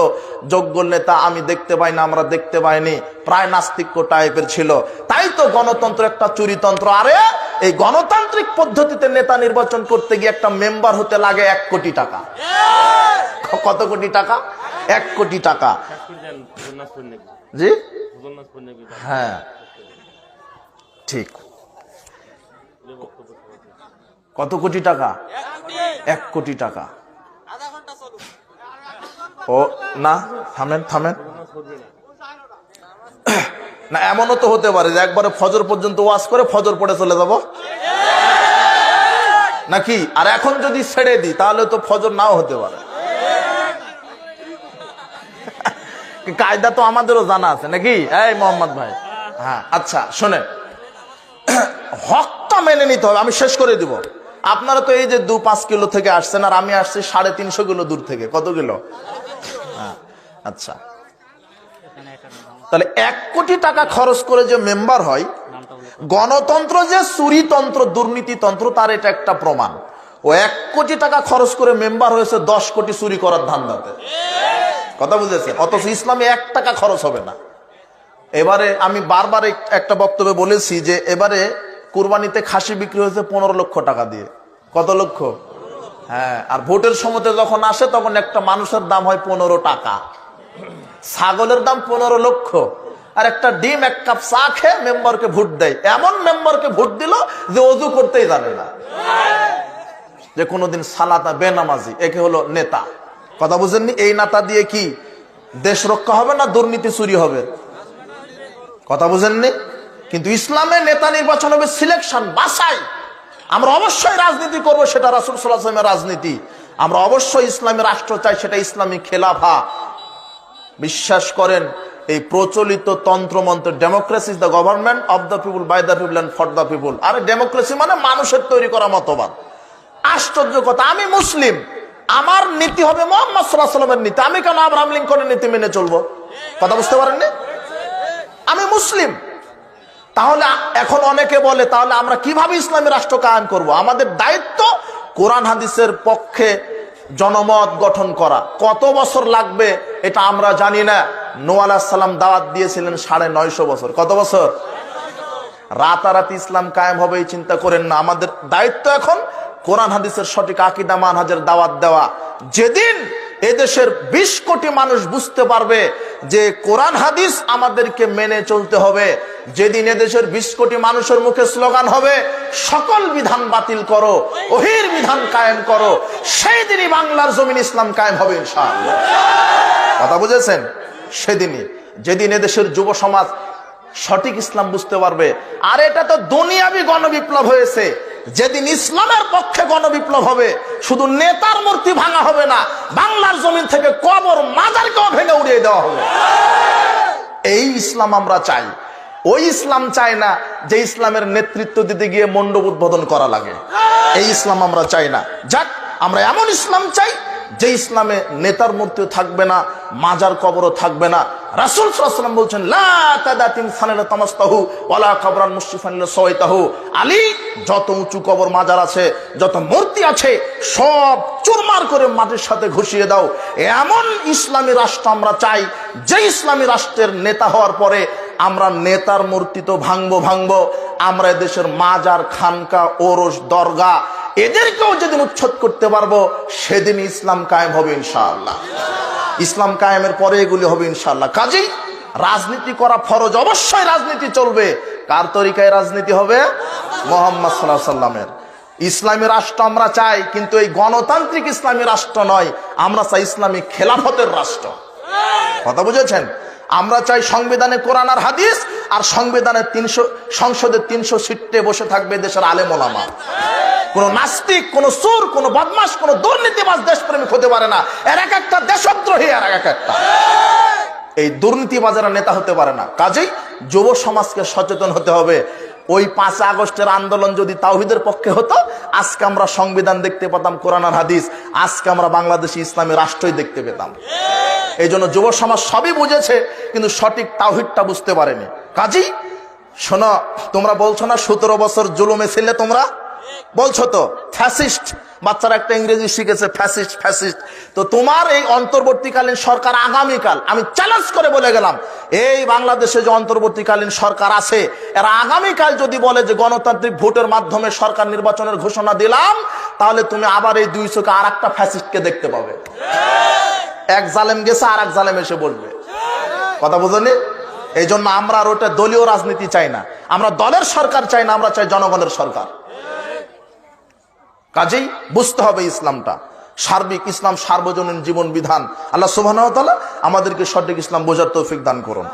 যোগ্য নেতা আমি দেখতে পাই না, আমরা দেখতে পাইনি, প্রায় নাস্তিক্য টাইপের ছিল। তাই তো গণতন্ত্র একটা চুরিতন্ত্র। আরে এই গণতান্ত্রিক পদ্ধতিতে নেতা নির্বাচন করতে গিয়ে একটা মেম্বার হতে লাগে 1 কোটি টাকা। কত কোটি টাকা? 1 কোটি টাকা। জি হ্যাঁ ঠিক। কত কোটি টাকা? 1 কোটি টাকা। ও না, থামেন থামেন না, এমনও তো হতে পারে যে একবারে ফজর পর্যন্ত ওয়াজ করে ফজর পড়ে চলে যাব নাকি। আর এখন যদি ছেড়ে দিই তাহলে তো ফজর নাও হতে পারে। কায়দা তো আমাদেরও জানা আছে নাকি, এই মোহাম্মদ ভাই? হ্যাঁ আচ্ছা শোনেন, হকটা মেনে নিতে হবে। আমি শেষ করে দিব। আপনারা তো এই যে 2-5 কিলো থেকে আসছেন, আর আমি আসছি 350 কিলো দূর থেকে। কত কিলো? আচ্ছা, তাহলে 1 কোটি টাকা খরচ করে যে মেম্বার হয়, গণতন্ত্র যে চুরিতন্ত্র, দুর্নীতিতন্ত্র, তার এটা একটা প্রমাণ। ও 1 কোটি টাকা খরচ করে মেম্বার হয়েছে 10 কোটি চুরি করার ধান্দাতে। কথা বুঝেছেন? অথচ ইসলামে 1 টাকা খরচ হবে না। এবারে আমি বারবার একটা বক্তব্যে বলেছি যে এবারে কুরবানিতে খাসি বিক্রি হয়েছে 15 লক্ষ টাকা দিয়ে। কত লক্ষ? হ্যাঁ। আর ভোটের সময় যখন আসে তখন একটা মানুষের দাম হয় 15 টাকা, ছাগলের দাম 15 লক্ষ। আর একটা ডিম, 1 কাপ চা খেয়ে মেম্বারকে ভোট দেয়। এমন মেম্বারকে ভোট দিল যে অজু করতেই জানে না, যে কোনোদিন সালাতা বেনামাজি। একে হলো নেতা। কথা বুঝেননি? এই নেতা দিয়ে কি দেশ রক্ষা হবে না দুর্নীতি চুরি হবে? কথা বুঝেননি? কিন্তু ইসলামে নেতা নির্বাচন হবে সিলেকশন, বাছাই। আমরা অবশ্যই রাজনীতি করব, সেটা রাসূল সাল্লাল্লাহু আলাইহি ওয়াসাল্লামের রাজনীতি। আমরা অবশ্যই ইসলামী রাষ্ট্র চাই, সেটা ইসলামী খেলাফা। বিশ্বাস করেন, এই প্রচলিত তন্ত্রমন্ত্র, democracy is the government of the people, by the people and for the people. আরে ডেমোক্রেসি মানে মানুষের তৈরি করা মতবাদ। আশ্চর্য কথা, আমি মুসলিম, আমার নীতি হবে মুহাম্মদ সাল্লাল্লাহু আলাইহি ওয়াসাল্লামের নীতি। আমি কেন আব্রাহাম লিঙ্কনের নীতি মেনে চলবো? কথা বুঝতে পারেননি? আমি মুসলিম। তাহলে এখন অনেকে বলে তাহলে আমরা কিভাবে ইসলামী রাষ্ট্র কায়েম করব? আমাদের দায়িত্ব কোরআন হাদিসের পক্ষে জনমত গঠন করা। কত বছর লাগবে এটা আমরা জানি না। নূহ আলাইহিস সালাম দাওয়াত দিয়েছিলেন 950 বছর। কত বছর? রাতারাতি ইসলাম কায়েম হবে এই চিন্তা করেন না। আমাদের দায়িত্ব এখন কোরআন হাদিসের সঠিক আকীদা মানহাজের দাওয়াত দেওয়া। যেদিন এদেশের 20 কোটি মানুষ বুঝতে পারবে যে কোরআন হাদিস আমাদেরকে মেনে চলতে হবে, যেদিন এদেশের 20 কোটি মানুষের মুখে স্লোগান হবে সকল বিধান বাতিল করো, ওহির বিধান কায়েম করো, সেই দিনই বাংলার জমিন ইসলাম কায়েম হবে ইনশাআল্লাহ। কথা বুঝেছেন? সেদিনই, যেদিন এদেশের যুব সমাজ সঠিক ইসলাম বুঝতে পারবে। আর এটা তো দুনিয়াবি গণবিপ্লব হয়েছে। যেদিন ইসলামের পক্ষে গণবিপ্লব হবে, শুধু নেতার মূর্তি ভাঙা হবে না, বাংলার জমিন থেকে কবর মাজারকেও ভেঙে উড়িয়ে দেওয়া হবে। এই ইসলাম আমরা চাই। ওই ইসলাম চাই না যে ইসলামের নেতৃত্ব দিতে গিয়ে মণ্ডপ উদ্বোধন করা লাগে। এই ইসলাম আমরা চাই না। যাক, আমরা এমন ইসলাম চাই যে ইসলামে নেতার মূর্তিও থাকবে না, মাজার কবরও থাকবে না। রাসূল সাল্লাল্লাহু আলাইহি ওয়াসাল্লাম বলছেন, লা তাদাতিম সানালা তামাসতাহু ওয়ালা কবরান মুশরিফান সাওয়াইতাহু। আলী, যত উঁচু কবর মাজার আছে, যত মূর্তি আছে, সব চুরমার করে মাটির সাথে ঘুষিয়ে দাও। এমন ইসলামী রাষ্ট্র আমরা চাই, যে ইসলামী রাষ্ট্রের নেতা হওয়ার পরে আমরা নেতার মূর্তি তো ভাঙবো, আমরা দেশের মাজার, খানকা, ওরস, দরগা এদেরকেও যেদিন উচ্ছেদ করতে পারবো, সেদিন ইসলাম কায়েম হবে ইনশাআল্লাহ। ইসলাম কায়েমের পরে এগুলি হবে ইনশাআল্লাহ। কাজেই রাজনীতি করা ফরজ, অবশ্যই রাজনীতি চলবে। কার তরিকায় রাজনীতি হবে? মুহাম্মদ সাল্লাল্লাহু আলাইহি ওয়াসাল্লামের। ইসলামী রাষ্ট্র আমরা চাই, কিন্তু এই গণতান্ত্রিক ইসলামী রাষ্ট্র নয়। আমরা চাই ইসলামী খেলাফতের রাষ্ট্র। কথা বুঝেছেন? আমরা চাই সংবিধানে কোরআন আর হাদিস, আর সংবিধানের সংসদের 300 সিটে বসে থাকবে দেশের আলেম ওলামা। কোন নাস্তিক, কোন সুর, কোন বদমাশ, কোন দুর্নীতিবাজ দেশপ্রেমিক হতে পারে না। এর এক একটা দেশদ্রোহী, আর এক একটা এই দুর্নীতিবাজেরা নেতা হতে পারে না। কাজেই যুব সমাজকে সচেতন হতে হবে। ওই 5 আগস্টের আন্দোলন যদি তাওহীদের পক্ষে হতো, আজকে আমরা সংবিধান দেখতে পেতাম, কোরআন আর হাদিস, আজকে আমরা বাংলাদেশে ইসলামী রাষ্ট্রই দেখতে পেতাম। এই জন্য যুব সমাজ সবই বুঝেছে, কিন্তু সঠিক তাওহীদটা বুঝতে পারেনি। কাজী শোনো, তোমরা বলছো না 17 বছর জুলুমে ছিলে, তোমরা বলছো তো ফ্যাসিস্ট, বাচ্চারা একটা ইংরেজি শিখেছে, ফ্যাসিস্ট ফ্যাসিস্ট। তো তোমার এই অন্তর্বর্তীকালীন সরকার আগামীকাল, আমি চ্যালেঞ্জ করে বলে গেলাম, এই বাংলাদেশে যে অন্তর্বর্তীকালীন সরকার আছে, এরা আগামীকাল যদি বলে যে গণতান্ত্রিক ভোটের মাধ্যমে সরকার নির্বাচনের ঘোষণা দিলাম, তাহলে তুমি আবার এই 2 চোখে আর একটা ফ্যাসিস্টকে দেখতে পাবে। এক জালেম গেছে, আর এক জালেম এসে বলবে। কথা বুঝলি? এই জন্য আমরা আর ওটা দলীয় রাজনীতি চাই না, আমরা দলের সরকার চাই না, আমরা চাই জনগণের সরকার। কাজেই বুঝতে হবে ইসলামটা সার্বিক, ইসলাম সার্বজনীন জীবন বিধান। আল্লাহ সুবহানাহু ওয়া তাআলা আমাদেরকে সঠিক ইসলাম বোঝার তৌফিক দান করুন।